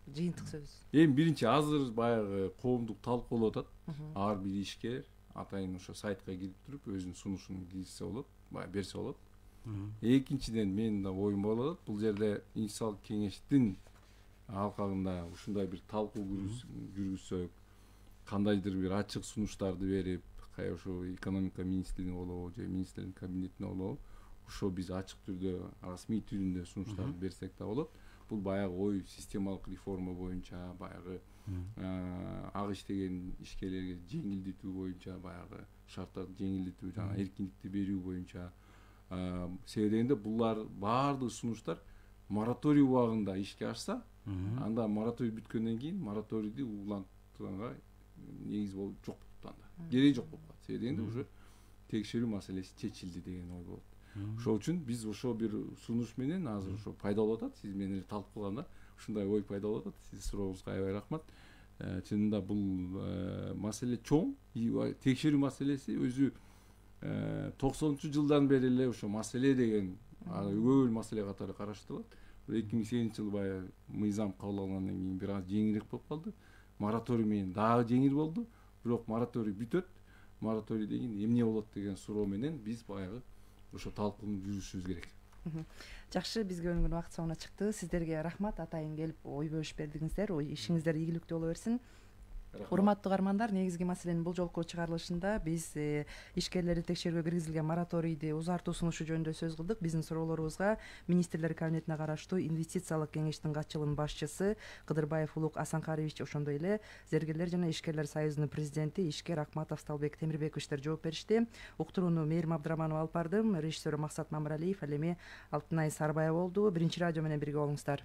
жыйынтык сөз? Эми биринчи азыр баягы коомдук талкуу болуп атат. Ар бир ишкер атайын ошо сайтка кирип туруп өзүнүн сунушун киргизсе болот, баягы берсе болот. Экинчиден менин да оюм болуп атат. Бул жерде институционалдык кеңештин алкагында ушундай бир талкуу жүргүзсөк, кандайдыр бир ачык сунуштарды берип, ошо экономика министрлигине болобу же министрлердин кабинетине болобу, ошо биз ачык түрдө, расмий түрүндө сунуштарды берсек да болот. Бул баягы ой системалык реформа боюнча, баягы ак иштеген ишкерлерге жеңилдетүү боюнча, баягы шарттарды жеңилдетүү, жана эркиндикти берүү боюнча. Себеби дегенде булар баардык сунуштар мораторий убагында ишке ашса, анда мораторий бүткөндөн кийин мораторийди улантганга негиз болуп жок болуп анда. Кереги жок болуп калат. Себеби дегенде уже текшерүү маселеси чечилди деген ой болот. Ошол үчүн биз ошо бир сунуш менен азыр ошо пайда болуп атат. Сиз менен талкуу кылганда ушундай ой пайда болуп атат. Сиздин сурооңузга аябай рахмат. Чынында бул маселе чоң. Текшерүү маселеси өзү 90-жылдан бери эле ошо маселе деген өгөөл маселе катары караштырылат. 2008-жылы баягы мыйзам кабыл алгандан кийин бир аз жеңилирээк болуп калды. Мораторий менен дагы жеңил болду. Бирок мораторий бүтөт. Мораторийден кийин эмне болот деген суроо менен биз баягы ошо талкууну жүргүзүшүбүз керек. Жакшы, бизге бөлүнгөн убакыт соңуна чыкты. Сиздерге рахмат, атайын келип ой бөлүшүп бердиңиздер. Ишиңиздер ийгиликтүү боло берсин. Урматтуу каармандар, негизги маселенин бул жолку чыгарылышында биз ишкерлерди текшерүүгө киргизилген мораторийди узартуу сунушу жөнүндө сөз кылдык. Биздин суроолорубузга Министрлер кабинетине караштуу инвестициялык кеңештин катчылыгынын башчысы Кыдырбаев Улук Асанкарович, ошондой эле Зергерлер жана ишкерлер союзунун президенти Ишкер Акматов Сталбек Темирбековичтер жооп беришти. Уктурууну Мээрим Абдыраманова алып бардым, режиссеру Максат Мамыралиев, ал эми Алтынай Сарбаева болду. Биринчи радио менен бирге болуңуздар.